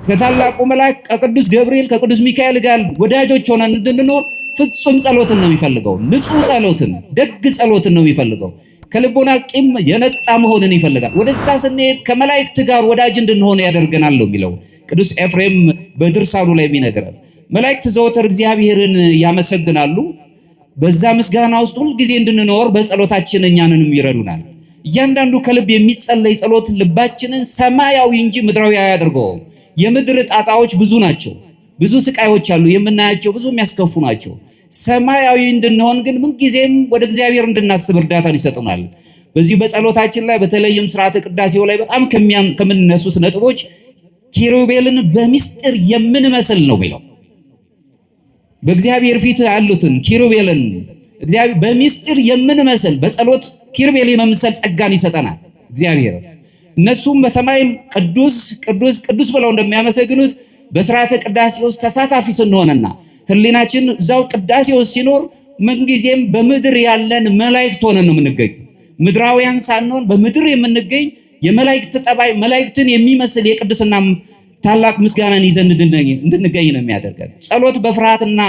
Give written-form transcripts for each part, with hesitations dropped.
ከታላቁ መልአክ ከቅዱስ ገብርኤል ከቅዱስ ሚካኤል ጋር ወዳጆች ሆነን እንድንኖር ፍጹም ጸሎትን ነው የሚፈልገው። ንጹህ ጸሎትን፣ ደግ ጸሎትን ነው የሚፈልገው። ከልቦና ቂም የነጻ መሆንን ይፈልጋል። ወደዛ ስንሄድ ከመላእክት ጋር ወዳጅ እንድንሆን ያደርገናል ነው የሚለው ቅዱስ ኤፍሬም በድርሳኑ ላይ የሚነግረን። መላእክት ዘወትር እግዚአብሔርን ያመሰግናሉ። በዛ ምስጋና ውስጥ ሁሉ ጊዜ እንድንኖር በጸሎታችን እኛንንም ይረዱናል። እያንዳንዱ ከልብ የሚጸለይ ጸሎት ልባችንን ሰማያዊ እንጂ ምድራዊ አያደርገውም። የምድር ጣጣዎች ብዙ ናቸው፣ ብዙ ስቃዮች አሉ፣ የምናያቸው ብዙ የሚያስከፉ ናቸው። ሰማያዊ እንድንሆን ግን ምን ጊዜም ወደ እግዚአብሔር እንድናስብ እርዳታን ይሰጡናል። በዚህ በጸሎታችን ላይ በተለይም ሥርዓተ ቅዳሴው ላይ በጣም ከምንነሱት ነጥቦች ኪሩቤልን በሚስጥር የምንመስል ነው የሚለው። በእግዚአብሔር ፊት ያሉትን ኪሩቤልን እግዚአብሔር በሚስጥር የምንመስል በጸሎት ኪሩቤል የመምሰል ጸጋን ይሰጠናል እግዚአብሔር። እነሱም በሰማይም ቅዱስ ቅዱስ ቅዱስ ብለው እንደሚያመሰግኑት በሥርዓተ ቅዳሴ ውስጥ ተሳታፊ ስንሆንና ህሊናችን እዛው ቅዳሴ ውስጥ ሲኖር ምንጊዜም በምድር ያለን መላእክት ሆነን ነው የምንገኝ። ምድራውያን ሳንሆን በምድር የምንገኝ የመላእክት ጠባይ መላእክትን የሚመስል የቅድስና ታላቅ ምስጋናን ይዘን እንድንገኝ ነው የሚያደርገን። ጸሎት በፍርሃትና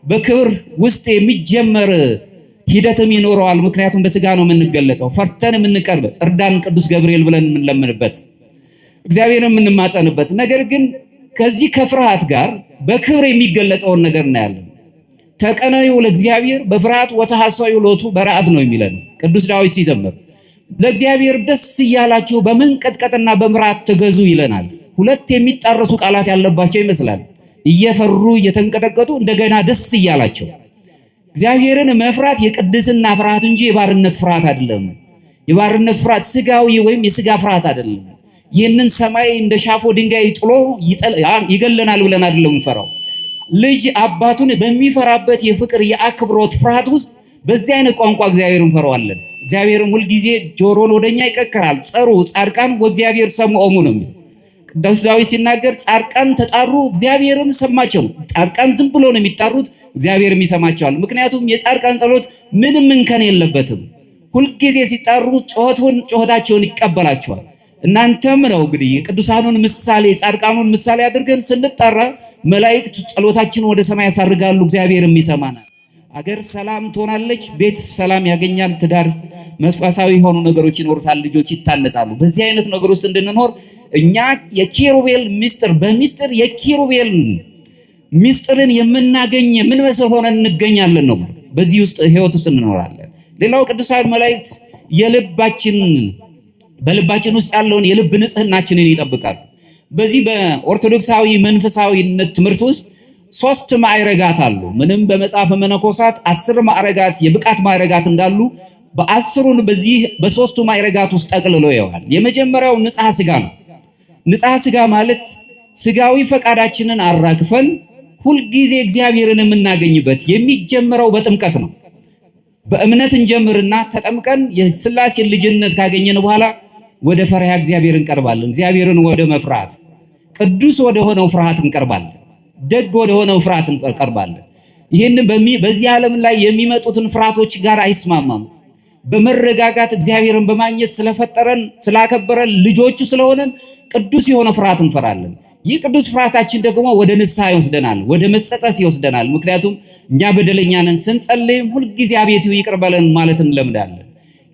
በክብር ውስጥ የሚጀመር ሂደትም ይኖረዋል። ምክንያቱም በስጋ ነው የምንገለጸው። ፈርተን የምንቀርብ እርዳን ቅዱስ ገብርኤል ብለን የምንለምንበት እግዚአብሔርን የምንማጸንበት። ነገር ግን ከዚህ ከፍርሃት ጋር በክብር የሚገለጸውን ነገር እናያለን። ተቀነዩ ለእግዚአብሔር በፍርሃት ወተሐሰዩ ሎቱ በረአድ ነው የሚለን ቅዱስ ዳዊት ሲዘምር። ለእግዚአብሔር ደስ እያላችሁ በመንቀጥቀጥና በፍርሃት ተገዙ ይለናል። ሁለት የሚጣረሱ ቃላት ያለባቸው ይመስላል። እየፈሩ እየተንቀጠቀጡ እንደገና ደስ እያላቸው። እግዚአብሔርን መፍራት የቅድስና ፍርሃት እንጂ የባርነት ፍርሃት አይደለም። የባርነት ፍርሃት ስጋዊ ወይም የስጋ ፍርሃት አይደለም። ይህንን ሰማይ እንደ ሻፎ ድንጋይ ጥሎ ይገለናል ብለን አይደለም እንፈራው። ልጅ አባቱን በሚፈራበት የፍቅር የአክብሮት ፍርሃት ውስጥ በዚህ አይነት ቋንቋ እግዚአብሔርን እንፈራዋለን። እግዚአብሔርን ሁልጊዜ ጆሮን ወደኛ ይቀክራል። ጸሩ ጻድቃን ወእግዚአብሔር ሰምዖሙ ነው የሚለው ቅዱስ ዳዊት ሲናገር፣ ጻድቃን ተጣሩ እግዚአብሔርም ሰማቸው። ጻድቃን ዝም ብሎ ነው የሚጣሩት፣ እግዚአብሔርም ይሰማቸዋል። ምክንያቱም የጻድቃን ጸሎት ምንም እንከን የለበትም። ሁልጊዜ ሲጣሩ ጩኸታቸውን ይቀበላቸዋል። እናንተም ነው እንግዲህ የቅዱሳኑን ምሳሌ ጻድቃኑን ምሳሌ አድርገን ስንጠራ መላእክት ጸሎታችንን ወደ ሰማይ ያሳርጋሉ፣ እግዚአብሔርም ይሰማናል። አገር ሰላም ትሆናለች፣ ቤት ሰላም ያገኛል፣ ትዳር መንፈሳዊ የሆኑ ነገሮች ይኖሩታል፣ ልጆች ይታነጻሉ። በዚህ አይነት ነገር ውስጥ እንድንኖር እኛ የኪሩቤል ምስጢር በሚስጥር የኪሩቤል ምስጢርን የምናገኝ የምንመስል ሆነን እንገኛለን ነው። በዚህ ውስጥ ህይወት ውስጥ እንኖራለን። ሌላው ቅዱሳን መላእክት በልባችን ውስጥ ያለውን የልብ ንጽህናችንን ይጠብቃሉ። በዚህ በኦርቶዶክሳዊ መንፈሳዊነት ትምህርት ውስጥ 3 ማዕረጋት አሉ። ምንም በመጽሐፈ መነኮሳት 10 ማዕረጋት የብቃት ማዕረጋት እንዳሉ በ10ሩን በዚህ በ3ቱ ማዕረጋት ውስጥ ጠቅልሎ ያዋል። የመጀመሪያው ንጽሐ ሥጋ ነው። ንጽሐ ሥጋ ማለት ሥጋዊ ፈቃዳችንን አራግፈን ሁልጊዜ እግዚአብሔርን የምናገኝበት የሚጀምረው በጥምቀት ነው። በእምነት እንጀምርና ተጠምቀን የሥላሴ ልጅነት ካገኘን በኋላ ወደ ፈሪሃ እግዚአብሔር እንቀርባለን። እግዚአብሔርን ወደ መፍራት ቅዱስ ወደ ሆነው ፍርሃት እንቀርባለን። ደግ ወደ ሆነው ፍርሃት እንቀርባለን። ይህን በዚህ ዓለም ላይ የሚመጡትን ፍርሃቶች ጋር አይስማማም። በመረጋጋት እግዚአብሔርን በማግኘት ስለፈጠረን ስላከበረን ልጆቹ ስለሆነን ቅዱስ የሆነ ፍርሃት እንፈራለን። ይህ ቅዱስ ፍርሃታችን ደግሞ ወደ ንስሐ ይወስደናል፣ ወደ መጸጸት ይወስደናል። ምክንያቱም እኛ በደለኛ ነን። ስንጸልይም ሁልጊዜ አቤቱ ይቅር በለን ማለት እንለምዳለን።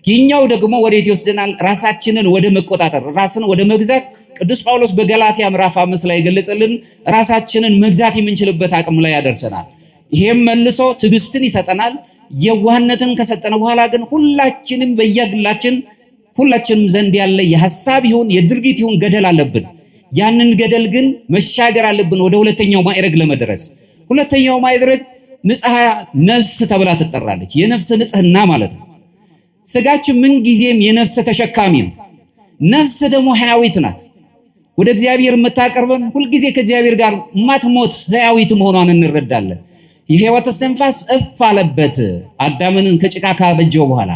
ይህኛው ደግሞ ወዴት ይወስደናል? ራሳችንን ወደ መቆጣጠር፣ ራስን ወደ መግዛት። ቅዱስ ጳውሎስ በገላትያ ምዕራፍ 5 ላይ ገለጸልን። ራሳችንን መግዛት የምንችልበት አቅም ላይ ያደርሰናል። ይሄም መልሶ ትዕግስትን ይሰጠናል። የዋህነትን ከሰጠነ በኋላ ግን ሁላችንም በየግላችን ሁላችንም ዘንድ ያለ የሐሳብ ይሁን የድርጊት ይሁን ገደል አለብን። ያንን ገደል ግን መሻገር አለብን ወደ ሁለተኛው ማዕረግ ለመድረስ። ሁለተኛው ማዕረግ ንጽሐ ነፍስ ተብላ ትጠራለች። የነፍስ ንጽህና ማለት ነው። ስጋችን ምን ጊዜም የነፍስ ተሸካሚ ነው። ነፍስ ደግሞ ሕያዊት ናት። ወደ እግዚአብሔር የምታቀርበን ሁልጊዜ ከእግዚአብሔር ጋር ማትሞት ሕያዊት መሆኗን እንረዳለን። የሕይወት እስትንፋስ እፍ አለበት አዳምን ከጭቃ ካበጀው በኋላ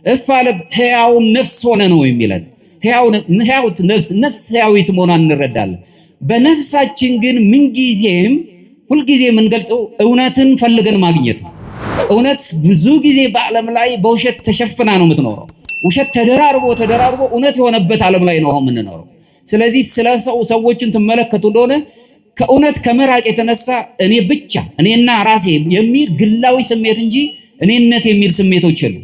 እፍ አለበት ሕያው ነፍስ ሆነ ነው የሚለን። ሕያዊት ነፍስ ሕያዊት መሆኗን እንረዳለን። በነፍሳችን ግን ምን ጊዜም ሁልጊዜ የምንገልጠው እውነትን ፈልገን ማግኘት ነው። እውነት ብዙ ጊዜ በዓለም ላይ በውሸት ተሸፍና ነው የምትኖረው። ውሸት ተደራርቦ እውነት የሆነበት ዓለም ላይ ነው የምንኖረው። ስለዚህ ስለ ሰዎችን ትመለከቱ እንደሆነ ከእውነት ከመራቅ የተነሳ እኔ ብቻ እኔና ራሴ የሚል ግላዊ ስሜት እንጂ እኔነት የሚል ስሜቶች የሉ።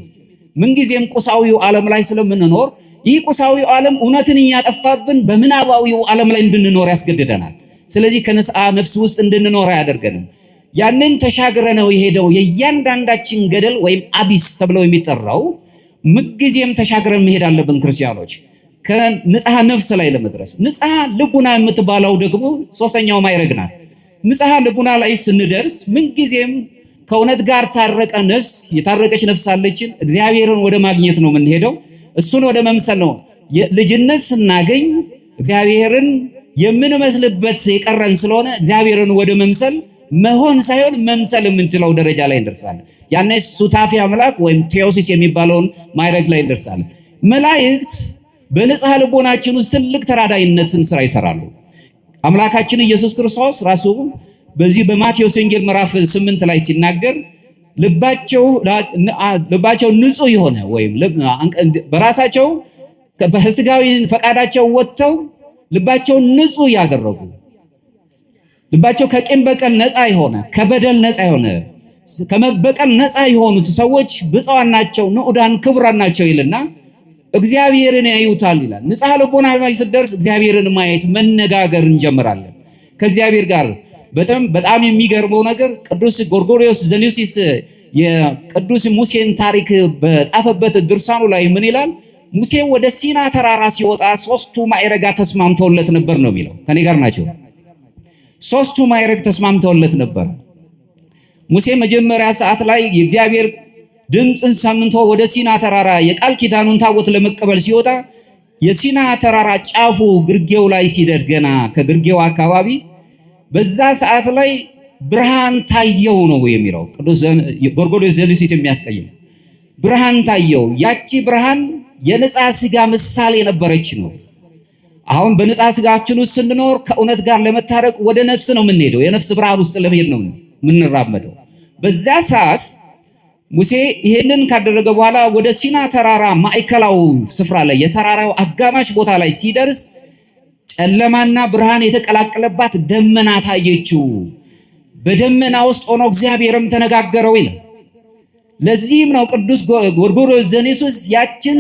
ምንጊዜም ቁሳዊው ዓለም ላይ ስለምንኖር ይህ ቁሳዊው ዓለም እውነትን እያጠፋብን በምናባዊው ዓለም ላይ እንድንኖር ያስገድደናል። ስለዚህ ከንስሐ ነፍስ ውስጥ እንድንኖር አያደርገንም። ያንን ተሻግረነው የሄደው የእያንዳንዳችን ገደል ወይም አቢስ ተብሎ የሚጠራው ምንጊዜም ተሻግረን መሄድ አለብን ክርስቲያኖች ከንጽሐ ነፍስ ላይ ለመድረስ። ንጽሐ ልቡና የምትባለው ደግሞ ሶስተኛው ማዕረግ ናት። ንጽሐ ልቡና ላይ ስንደርስ ምንጊዜም ከእውነት ጋር የታረቀች ነፍስ አለችን። እግዚአብሔርን ወደ ማግኘት ነው የምንሄደው። እሱን ወደ መምሰል ነው። ልጅነት ስናገኝ እግዚአብሔርን የምንመስልበት የቀረን ስለሆነ እግዚአብሔርን ወደ መምሰል መሆን ሳይሆን መምሰል የምንችለው ደረጃ ላይ እንደርሳለን። ያኔ ሱታፊ አምላክ ወይም ቴዎሲስ የሚባለውን ማዕረግ ላይ እንደርሳለን። መላእክት በንጽሐ ልቦናችን ውስጥ ትልቅ ተራዳይነትን ስራ ይሰራሉ። አምላካችን ኢየሱስ ክርስቶስ ራሱ በዚህ በማቴዎስ ወንጌል ምዕራፍ 8 ላይ ሲናገር ልባቸው ንጹህ የሆነ ወይም በራሳቸው በስጋዊ ፈቃዳቸው ወጥተው ልባቸው ንጹህ ያደረጉ ልባቸው ከቂም በቀል ነፃ የሆነ ከበደል ነፃ የሆነ ከመበቀል ነፃ የሆኑት ሰዎች ብፁዓን ናቸው፣ ንዑዳን ክቡራን ናቸው ይልና እግዚአብሔርን ያዩታል ይላል። ንጽሐ ልቦና ላይ ስትደርስ እግዚአብሔርን ማየት መነጋገር እንጀምራለን ከእግዚአብሔር ጋር። በጣም የሚገርመው ነገር ቅዱስ ጎርጎርዮስ ዘኒውሲስ የቅዱስ ሙሴን ታሪክ በጻፈበት ድርሳኑ ላይ ምን ይላል? ሙሴ ወደ ሲና ተራራ ሲወጣ ሶስቱ ማዕረጋት ተስማምተውለት ነበር ነው የሚለው። ከኔ ጋር ናቸው? ሶስቱ ማዕረግ ተስማምተውለት ነበር። ሙሴ መጀመሪያ ሰዓት ላይ የእግዚአብሔር ድምፅን ሰምቶ ወደ ሲና ተራራ የቃል ኪዳኑን ታቦት ለመቀበል ሲወጣ የሲና ተራራ ጫፉ ግርጌው ላይ ሲደርስ ገና ከግርጌው አካባቢ በዛ ሰዓት ላይ ብርሃን ታየው ነው የሚለው ቅዱስ ጎርጎርዮስ ዘኒውሲስ የሚያስቀይም ብርሃን ታየው። ያቺ ብርሃን የንጽሐ ሥጋ ምሳሌ ነበረች ነው። አሁን በንጽሐ ሥጋችን ውስጥ ስንኖር ከእውነት ጋር ለመታረቅ ወደ ነፍስ ነው የምንሄደው። የነፍስ ብርሃን ውስጥ ለመሄድ ነው የምንራመደው። በዛ ሰዓት ሙሴ ይሄንን ካደረገ በኋላ ወደ ሲና ተራራ ማዕከላዊ ስፍራ ላይ የተራራው አጋማሽ ቦታ ላይ ሲደርስ ጨለማና ብርሃን የተቀላቀለባት ደመና ታየችው። በደመና ውስጥ ሆኖ እግዚአብሔርም ተነጋገረው ይላል። ለዚህም ነው ቅዱስ ጎርጎርዮስ ዘኒውሲስ ያችን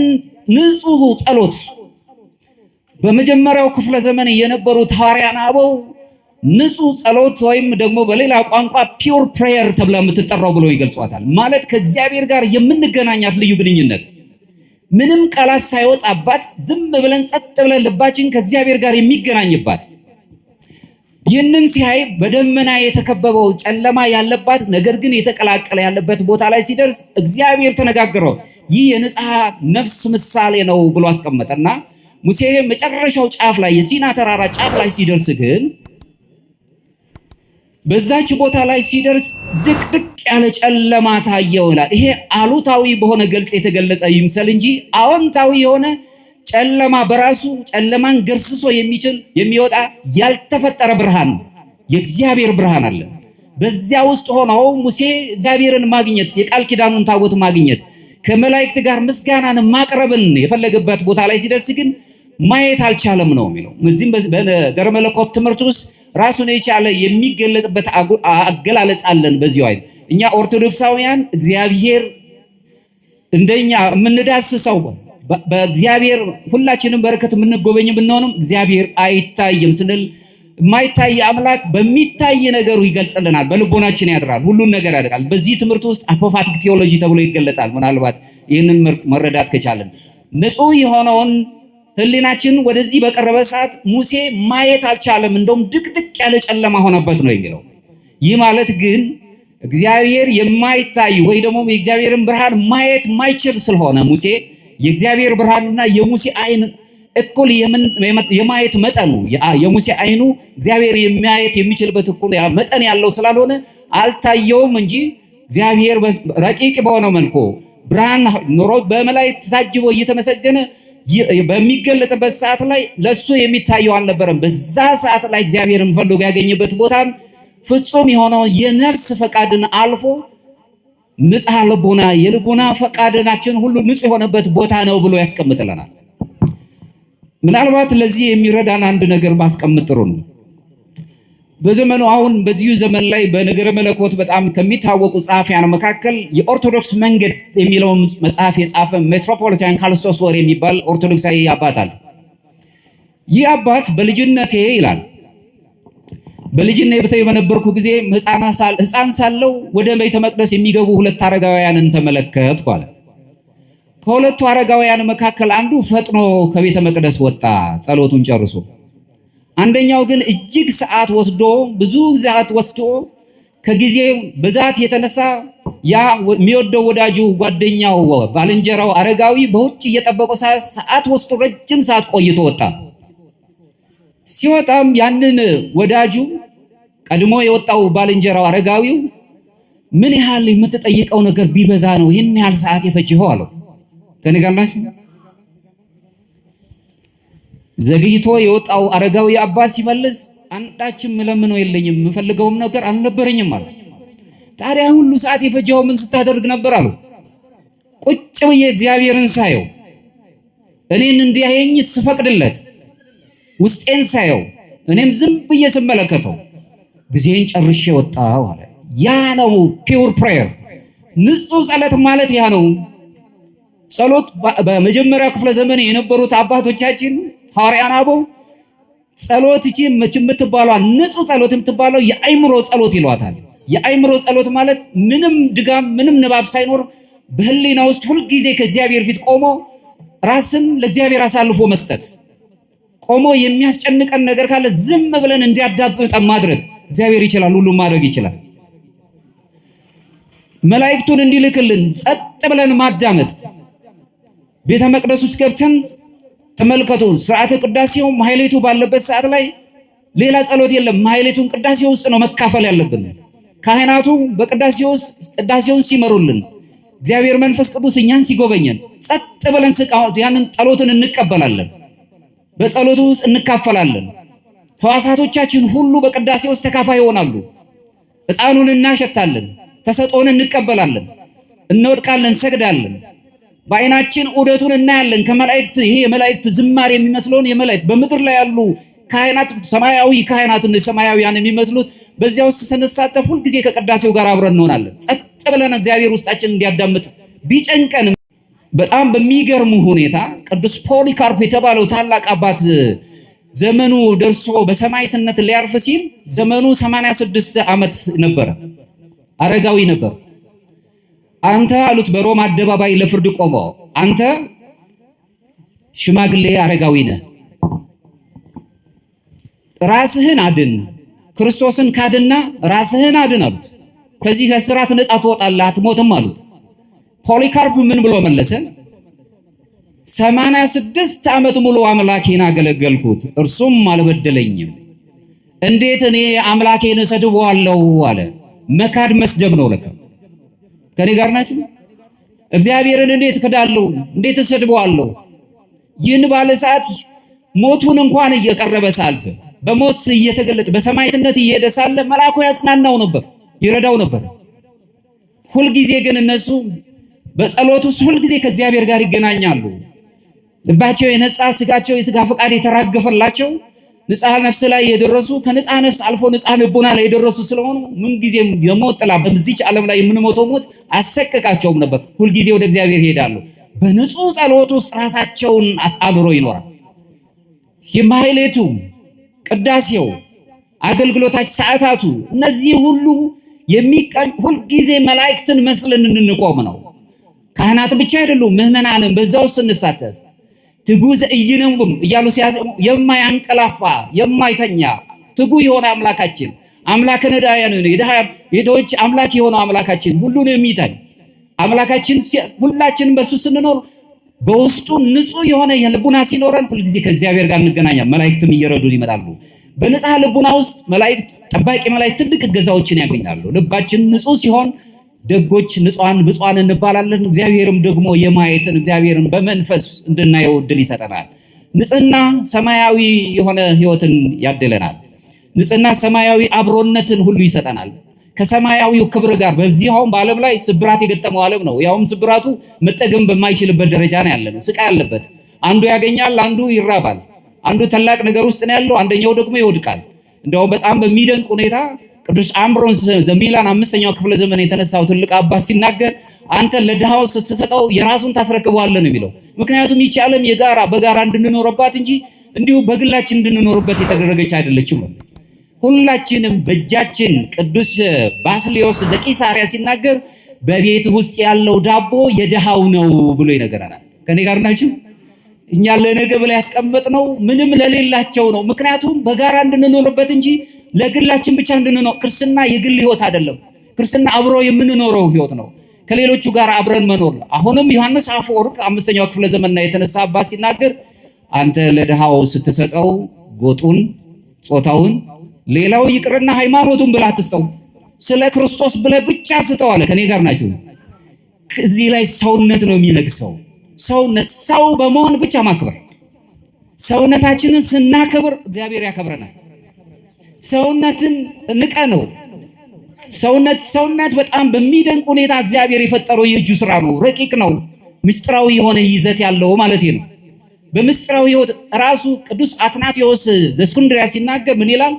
ንጹህ ጸሎት በመጀመሪያው ክፍለ ዘመን የነበሩት ሐዋርያት አበው ንጹህ ጸሎት ወይም ደግሞ በሌላ ቋንቋ ፒውር ፕሬየር ተብላ የምትጠራው ብለው ይገልጿታል። ማለት ከእግዚአብሔር ጋር የምንገናኛት ልዩ ግንኙነት ምንም ቃላት ሳይወጣባት ዝም ብለን ጸጥ ብለን ልባችን ከእግዚአብሔር ጋር የሚገናኝባት። ይህንን ሲያይ በደመና የተከበበው ጨለማ ያለባት ነገር ግን የተቀላቀለ ያለበት ቦታ ላይ ሲደርስ እግዚአብሔር ተነጋገረው። ይህ የንጽሐ ነፍስ ምሳሌ ነው ብሎ አስቀመጠና ሙሴ መጨረሻው ጫፍ ላይ የሲና ተራራ ጫፍ ላይ ሲደርስ ግን በዛች ቦታ ላይ ሲደርስ ድቅድቅ ያለ ጨለማ ታየው ይላል። ይሄ አሉታዊ በሆነ ገልጽ የተገለጸ ይምሰል እንጂ አዎንታዊ የሆነ ጨለማ በራሱ ጨለማን ገርስሶ የሚወጣ ያልተፈጠረ ብርሃን የእግዚአብሔር ብርሃን አለ። በዚያ ውስጥ ሆኖ ሙሴ እግዚአብሔርን ማግኘት የቃል ኪዳኑን ታቦት ማግኘት ከመላእክት ጋር ምስጋናን ማቅረብን የፈለገበት ቦታ ላይ ሲደርስ ግን ማየት አልቻለም ነው የሚለው። እዚህም በነገረ መለኮት ትምህርት ውስጥ ራሱን የቻለ የሚገለጽበት አገላለጽ አለን። በዚሁ አይደል እኛ ኦርቶዶክሳውያን እግዚአብሔር እንደኛ የምንዳስሰው በእግዚአብሔር ሁላችንም በረከት የምንጎበኝ ብንሆንም እግዚአብሔር አይታይም ስንል የማይታይ አምላክ በሚታይ ነገሩ ይገልጽልናል፣ በልቦናችን ያድራል፣ ሁሉን ነገር ያደርጋል። በዚህ ትምህርት ውስጥ አፖፋቲክ ቴዎሎጂ ተብሎ ይገለጻል። ምናልባት ይህንን መረዳት ከቻለን ንጹህ የሆነውን ህሊናችን ወደዚህ በቀረበ ሰዓት ሙሴ ማየት አልቻለም። እንደውም ድቅድቅ ያለ ጨለማ ሆነበት ነው የሚለው። ይህ ማለት ግን እግዚአብሔር የማይታይ ወይ ደግሞ የእግዚአብሔርን ብርሃን ማየት ማይችል ስለሆነ ሙሴ የእግዚአብሔር ብርሃንና የሙሴ አይን እኩል የማየት መጠኑ የሙሴ አይኑ እግዚአብሔር የሚያየት የሚችልበት እኩል መጠን ያለው ስላልሆነ አልታየውም እንጂ እግዚአብሔር ረቂቅ በሆነ መልኩ ብርሃን ኖሮ በመላእክት ታጅቦ እየተመሰገነ በሚገለጽበት ሰዓት ላይ ለሱ የሚታየው አልነበረም። በዛ ሰዓት ላይ እግዚአብሔርን ፈልጎ ያገኘበት ቦታ ፍጹም የሆነው የነፍስ ፈቃድን አልፎ ንጽሐ ልቡና የልቡና ፈቃድናችን ሁሉ ንጹህ የሆነበት ቦታ ነው ብሎ ያስቀምጥልናል። ምናልባት ለዚህ የሚረዳን አንድ ነገር ማስቀመጥ ጥሩ ነው። በዘመኑ አሁን በዚሁ ዘመን ላይ በነገረ መለኮት በጣም ከሚታወቁ ጸሐፊያን መካከል የኦርቶዶክስ መንገድ የሚለውን መጽሐፍ የጻፈ ሜትሮፖሊታን ካልስቶስ ወር የሚባል ኦርቶዶክሳዊ አባት አለ። ይህ አባት በልጅነቴ ይላል በልጅነቴ በነበርኩ ጊዜ ሕፃን ሳለው ወደ ቤተ መቅደስ የሚገቡ ሁለት አረጋውያንን ተመለከትኩ አለ። ከሁለቱ አረጋውያን መካከል አንዱ ፈጥኖ ከቤተ መቅደስ ወጣ ጸሎቱን ጨርሶ። አንደኛው ግን እጅግ ሰዓት ወስዶ ብዙ ሰዓት ወስዶ ከጊዜ ብዛት የተነሳ ያ የሚወደው ወዳጁ ጓደኛው ባልንጀራው አረጋዊ በውጭ እየጠበቀው ሰዓት ወስዶ ረጅም ሰዓት ቆይቶ ወጣ። ሲወጣም ያንን ወዳጁ ቀድሞ የወጣው ባልንጀራው አረጋዊው ምን ያህል የምትጠይቀው ነገር ቢበዛ ነው ይህን ያህል ሰዓት የፈጀኸው አለው። ከነጋላሽ ዘግይቶ የወጣው አረጋዊ አባት ሲመልስ አንዳችም ለምነው የለኝም የምፈልገውም ነገር አልነበረኝም አለ። ታዲያ ሁሉ ሰዓት የፈጀው ምን ስታደርግ ነበር አለው። ቁጭ ብዬ እግዚአብሔርን ሳየው እኔን እንዲያየኝ ስፈቅድለት ውስጤን ሳየው እኔም ዝም ብዬ ስመለከተው ጊዜን ጨርሼ ወጣው አለ። ያ ነው ፒውር ፕሬየር፣ ንጹህ ጸሎት ማለት ያ ነው። ጸሎት በመጀመሪያ ክፍለ ዘመን የነበሩት አባቶቻችን ሐዋርያን አበው ጸሎት እቺ የምትባለው ንጹህ ጸሎት የምትባለው የአይምሮ ጸሎት ይሏታል። የአይምሮ ጸሎት ማለት ምንም ድጋም ምንም ንባብ ሳይኖር በህሊና ውስጥ ሁሉ ጊዜ ከእግዚአብሔር ፊት ቆሞ ራስን ለእግዚአብሔር አሳልፎ መስጠት፣ ቆሞ የሚያስጨንቀን ነገር ካለ ዝም ብለን እንዲያዳምጥ ማድረግ። እግዚአብሔር ይችላል፣ ሁሉም ማድረግ ይችላል። መላእክቱን እንዲልክልን ጸጥ ብለን ማዳመጥ። ቤተ መቅደስ ውስጥ ገብተን ተመልከቱ፣ ስርዓተ ቅዳሴው ማህሌቱ ባለበት ሰዓት ላይ ሌላ ጸሎት የለም። ማህሌቱን ቅዳሴው ውስጥ ነው መካፈል ያለብን። ካህናቱ በቅዳሴው ውስጥ ቅዳሴውን ሲመሩልን፣ እግዚአብሔር መንፈስ ቅዱስ እኛን ሲጎበኘን ጸጥ ብለን ያንን ጸሎትን እንቀበላለን። በጸሎቱ ውስጥ እንካፈላለን። ሕዋሳቶቻችን ሁሉ በቅዳሴ ውስጥ ተካፋይ ይሆናሉ። ዕጣኑን እናሸታለን፣ ተሰጦን እንቀበላለን፣ እንወድቃለን፣ እንሰግዳለን። በአይናችን ዑደቱን እናያለን። ከመላእክት ይሄ የመላእክት ዝማሬ የሚመስለውን የመላእክት በምድር ላይ ያሉ ካህናት ሰማያዊ ካህናት ሰማያዊያን የሚመስሉት በዚያ ውስጥ ስንሳተፍ ሁሉ ጊዜ ከቅዳሴው ጋር አብረን እንሆናለን። ጸጥ ብለን እግዚአብሔር ውስጣችን እንዲያዳምጥ ቢጨንቀን በጣም በሚገርም ሁኔታ ቅዱስ ፖሊካርፕ የተባለው ታላቅ አባት ዘመኑ ደርሶ በሰማዕትነት ሊያርፍ ሲል ዘመኑ 86 ዓመት ነበር። አረጋዊ ነበር። አንተ አሉት በሮም አደባባይ ለፍርድ ቆሞ፣ አንተ ሽማግሌ አረጋዊ ነህ፣ ራስህን አድን፣ ክርስቶስን ካድና ራስህን አድን አሉት። ከዚህ ከስራት ነፃ ትወጣለህ፣ አትሞትም አሉት። ፖሊካርፕ ምን ብሎ መለሰ? 86 ዓመት ሙሉ አምላኬን አገለገልኩት፣ እርሱም አልበደለኝም። እንዴት እኔ አምላኬን እሰድበዋለሁ አለ። መካድ መስደብ ነው ለካ። ከኔ ጋር ናችሁ? እግዚአብሔርን እንዴት ክዳለሁ? እንዴት እሰድበዋለሁ? ይህን ባለ ሰዓት ሞቱን እንኳን እየቀረበ ሳልፍ በሞት እየተገለጠ በሰማዕትነት እየሄደ ሳለ መልአኩ ያጽናናው ነበር፣ ይረዳው ነበር። ሁልጊዜ ግን እነሱ በጸሎት ውስጥ ሁልጊዜ ከእግዚአብሔር ጋር ይገናኛሉ። ልባቸው የነጻ ስጋቸው የስጋ ፈቃድ የተራገፈላቸው ንጽሐ ነፍስ ላይ የደረሱ ከንጽሐ ነፍስ አልፎ ንጽሐ ልቦና ላይ የደረሱ ስለሆኑ ምን ጊዜም የሞት ጥላ በዚች ዓለም ላይ የምንሞተው ሞት አሰቀቃቸውም ነበር። ሁልጊዜ ወደ እግዚአብሔር ይሄዳሉ። በንጹህ ጸሎት ውስጥ ራሳቸውን አሳድሮ ይኖራል። የማህሌቱ፣ ቅዳሴው፣ አገልግሎታችን፣ ሰዓታቱ እነዚህ ሁሉ ሁልጊዜ መላእክትን መስለን እንድንቆም ነው። ካህናት ብቻ አይደሉም፣ ምዕመናንም በዛው ስንሳተፍ ትጉ ዘኢይነውም እያሉ ሲያዘሙ የማያንቀላፋ የማይተኛ ትጉ የሆነ አምላካችን አምላከ ነዳያን የድሆች አምላክ የሆነ አምላካችን ሁሉን የሚተኝ አምላካችን ሁላችንም በሱ ስንኖር በውስጡ ንጹህ የሆነ የልቡና ሲኖረን ሁልጊዜ ከእግዚአብሔር ጋር እንገናኛለን። መላእክትም እየረዱን ይመጣሉ። በንጹህ ልቡና ውስጥ መላእክት ጠባቂ መላእክት ትልቅ እገዛዎችን ያገኛሉ። ልባችን ንጹህ ሲሆን ደጎች ንጹሃን ብፁዓን እንባላለን። እግዚአብሔርም ደግሞ የማየትን እግዚአብሔርን በመንፈስ እንድናየው እድል ይሰጠናል። ንጽህና ሰማያዊ የሆነ ህይወትን ያድለናል። ንጽህና ሰማያዊ አብሮነትን ሁሉ ይሰጠናል ከሰማያዊው ክብር ጋር። በዚህም በዓለም ላይ ስብራት የገጠመው ዓለም ነው። ያውም ስብራቱ መጠገም በማይችልበት ደረጃ ነው ያለነው። ስቃይ ያለበት፣ አንዱ ያገኛል፣ አንዱ ይራባል። አንዱ ታላቅ ነገር ውስጥ ነው ያለው፣ አንደኛው ደግሞ ይወድቃል። እንደውም በጣም በሚደንቅ ሁኔታ ቅዱስ አምብሮስ ዘሚላን 5ኛው ክፍለ ዘመን የተነሳው ትልቅ አባት ሲናገር አንተ ለድሃው ስትሰጠው የራሱን ታስረክበዋለህ ነው የሚለው። ምክንያቱም ይህች ዓለም የጋራ በጋራ እንድንኖርባት እንጂ እንዲሁ በግላችን እንድንኖርበት የተደረገች አይደለችም። ሁላችንም በእጃችን ቅዱስ ባስልዮስ ዘቂሳርያ ሲናገር በቤት ውስጥ ያለው ዳቦ የድሃው ነው ብሎ ይነገራል። ከኔ ጋር ናችሁ? እኛ ለነገ ብለ ያስቀመጥነው ምንም ለሌላቸው ነው። ምክንያቱም በጋራ እንድንኖርበት እንጂ ለግላችን ብቻ እንድንኖር። ክርስትና የግል ህይወት አይደለም። ክርስትና አብሮ የምንኖረው ህይወት ነው። ከሌሎቹ ጋር አብረን መኖር። አሁንም ዮሐንስ አፈወርቅ 5ኛው ክፍለ ዘመን ላይ የተነሳ አባት ሲናገር አንተ ለድሃው ስትሰጠው ጎጡን፣ ጾታውን፣ ሌላው ይቅርና ሃይማኖቱን ብለህ አትስጠው፣ ስለ ክርስቶስ ብለህ ብቻ ስጠው አለ። ከኔ ጋር ናችሁ? እዚህ ላይ ሰውነት ነው የሚነግሰው። ሰውነት ሰው በመሆን ብቻ ማክበር። ሰውነታችንን ስናከብር እግዚአብሔር ያከብረናል። ሰውነትን ንቀ ነው። ሰውነት በጣም በሚደንቅ ሁኔታ እግዚአብሔር የፈጠረው የእጁ ስራ ነው። ረቂቅ ነው። ምስጢራዊ የሆነ ይዘት ያለው ማለት ነው። በምስጢራዊ ህይወት ራሱ ቅዱስ አትናቴዎስ ዘእስክንድርያ ሲናገር ምን ይላል?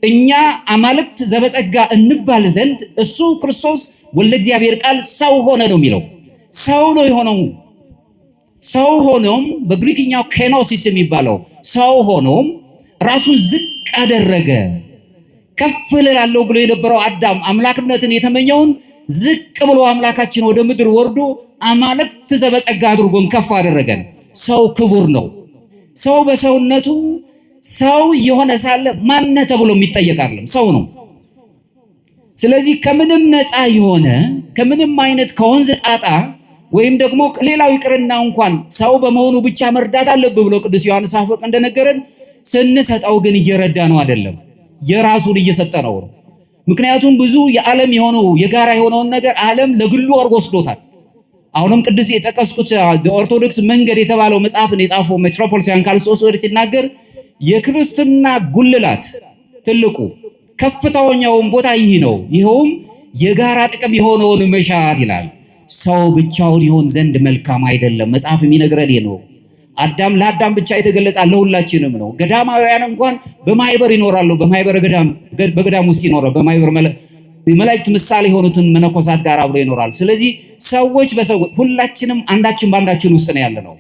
እኛ አማልክት ዘበጸጋ እንባል ዘንድ እሱ ክርስቶስ ወልደ እግዚአብሔር ቃል ሰው ሆነ ነው የሚለው። ሰው ነው የሆነው። ሰው ሆኖም በግሪክኛው ኬኖሲስ የሚባለው ሰው ሆኖም ራሱን ዝቅ አደረገ። ከፍ ልላለሁ ብሎ የነበረው አዳም አምላክነትን የተመኘውን ዝቅ ብሎ አምላካችን ወደ ምድር ወርዶ አማልክት ዘበጸጋ አድርጎን ከፍ አደረገን። ሰው ክቡር ነው። ሰው በሰውነቱ ሰው የሆነ ሳለ ማን ተብሎ የሚጠየቅ አይደለም፣ ሰው ነው። ስለዚህ ከምንም ነፃ የሆነ ከምንም አይነት ከወንዝ ጣጣ ወይም ደግሞ ሌላው ይቅርና እንኳን ሰው በመሆኑ ብቻ መርዳት አለብህ ብሎ ቅዱስ ዮሐንስ አፈወርቅ እንደነገረን ስንሰጠው ግን እየረዳ ነው አይደለም፣ የራሱን እየሰጠ ነው። ምክንያቱም ብዙ የዓለም የሆነው የጋራ የሆነውን ነገር ዓለም ለግሉ አድርጎ ወስዶታል። አሁንም ቅዱስ የጠቀስኩት ኦርቶዶክስ መንገድ የተባለው መጽሐፍን የጻፈው ሜትሮፖሊታን ካልሶስ ወደ ሲናገር የክርስትና ጉልላት ትልቁ ከፍተኛውን ቦታ ይህ ነው። ይኸውም የጋራ ጥቅም የሆነውን መሻት ይላል። ሰው ብቻውን ይሆን ዘንድ መልካም አይደለም። መጽሐፍ የሚነግረን ነው። አዳም ለአዳም ብቻ የተገለጸ ለሁላችንም ነው። ገዳማውያን እንኳን በማይበር ይኖራሉ። በማይበር በገዳም ውስጥ ይኖራሉ። በማይበር መላእክት ምሳሌ የሆኑትን መነኮሳት ጋር አብሮ ይኖራል። ስለዚህ ሰዎች በሰዎች ሁላችንም አንዳችን በአንዳችን ውስጥ ነው ያለነው።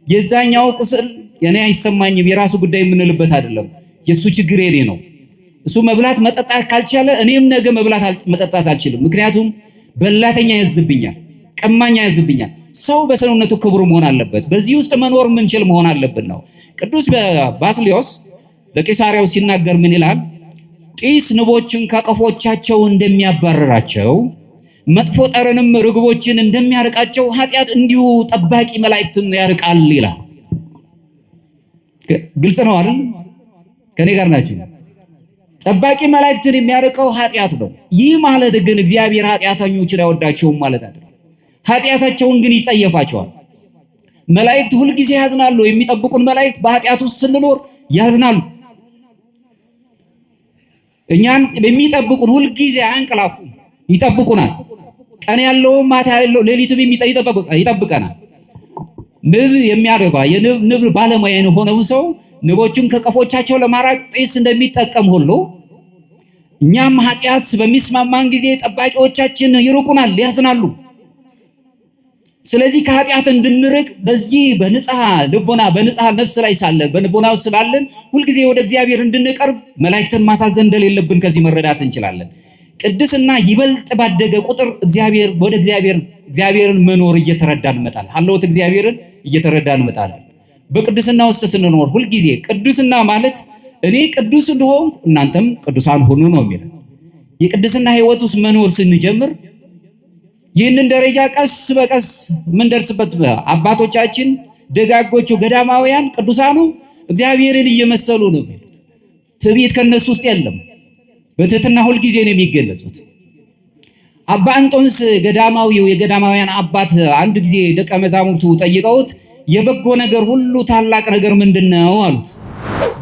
የዛኛው ቁስል የኔ አይሰማኝም የራሱ ጉዳይ የምንልበት አይደለም። የሱ ችግር የኔ ነው። እሱ መብላት መጠጣት ካልቻለ እኔም ነገ መብላት መጠጣት አልችልም። ምክንያቱም በላተኛ ያዝብኛል፣ ቀማኛ ያዝብኛል። ሰው በሰውነቱ ክቡር መሆን አለበት። በዚህ ውስጥ መኖር ምንችል መሆን አለብን ነው። ቅዱስ ባስልዮስ ዘቂሳርያው ሲናገር ምን ይላል? ጢስ ንቦችን ከቀፎቻቸው እንደሚያባረራቸው መጥፎ ጠረንም ርግቦችን እንደሚያርቃቸው ኃጢአት እንዲሁ ጠባቂ መላእክትን ያርቃል ይላል። ግልጽ ነው አይደል? ከኔ ጋር ናችሁ? ጠባቂ መላእክትን የሚያርቀው ኃጢአት ነው። ይህ ማለት ግን እግዚአብሔር ኃጢአተኞችን አይወዳቸውም ማለት አይደለም። ኃጢአታቸውን ግን ይጸየፋቸዋል። መላእክት ሁልጊዜ ያዝናሉ። የሚጠብቁን መላእክት በኃጢአት ውስጥ ስንኖር ያዝናሉ። እኛን የሚጠብቁን ሁልጊዜ አያንቀላፉም፣ ይጠብቁናል። ቀን ያለው ማታ ያለው ሌሊትም ይጠብቀናል። ንብ የሚያረባ የንብ ባለሙያ የሆነው ሰው ንቦችን ከቀፎቻቸው ለማራቅ ጢስ እንደሚጠቀም ሁሉ እኛም ኃጢአት በሚስማማን ጊዜ ጠባቂዎቻችን ይርቁናል፣ ያዝናሉ። ስለዚህ ከኃጢአት እንድንርቅ በዚህ በንጽሐ ልቦና በንጽሐ ነፍስ ላይ ሳለን በልቦናው ስላለን ሁልጊዜ ወደ እግዚአብሔር እንድንቀርብ መላእክትን ማሳዘን እንደሌለብን ከዚህ መረዳት እንችላለን። ቅድስና ይበልጥ ባደገ ቁጥር እግዚአብሔርን መኖር እየተረዳን እንመጣለን። ሀልዎት እግዚአብሔርን እየተረዳን እንመጣለን። በቅድስና ውስጥ ስንኖር ሁልጊዜ ቅድስና ማለት እኔ ቅዱስ እንደሆንኩ እናንተም ቅዱሳን ሁኑ ነው የሚለው። የቅድስና ህይወት ውስጥ መኖር ስንጀምር ይህንን ደረጃ ቀስ በቀስ ምንደርስበት አባቶቻችን ደጋጎቹ ገዳማውያን ቅዱሳኑ እግዚአብሔርን እየመሰሉ ነው። ትዕቢት ከነሱ ውስጥ የለም። በትህትና ሁልጊዜ ነው የሚገለጹት። አባ እንጦንስ ገዳማዊው የገዳማውያን አባት አንድ ጊዜ ደቀ መዛሙርቱ ጠይቀውት የበጎ ነገር ሁሉ ታላቅ ነገር ምንድነው አሉት።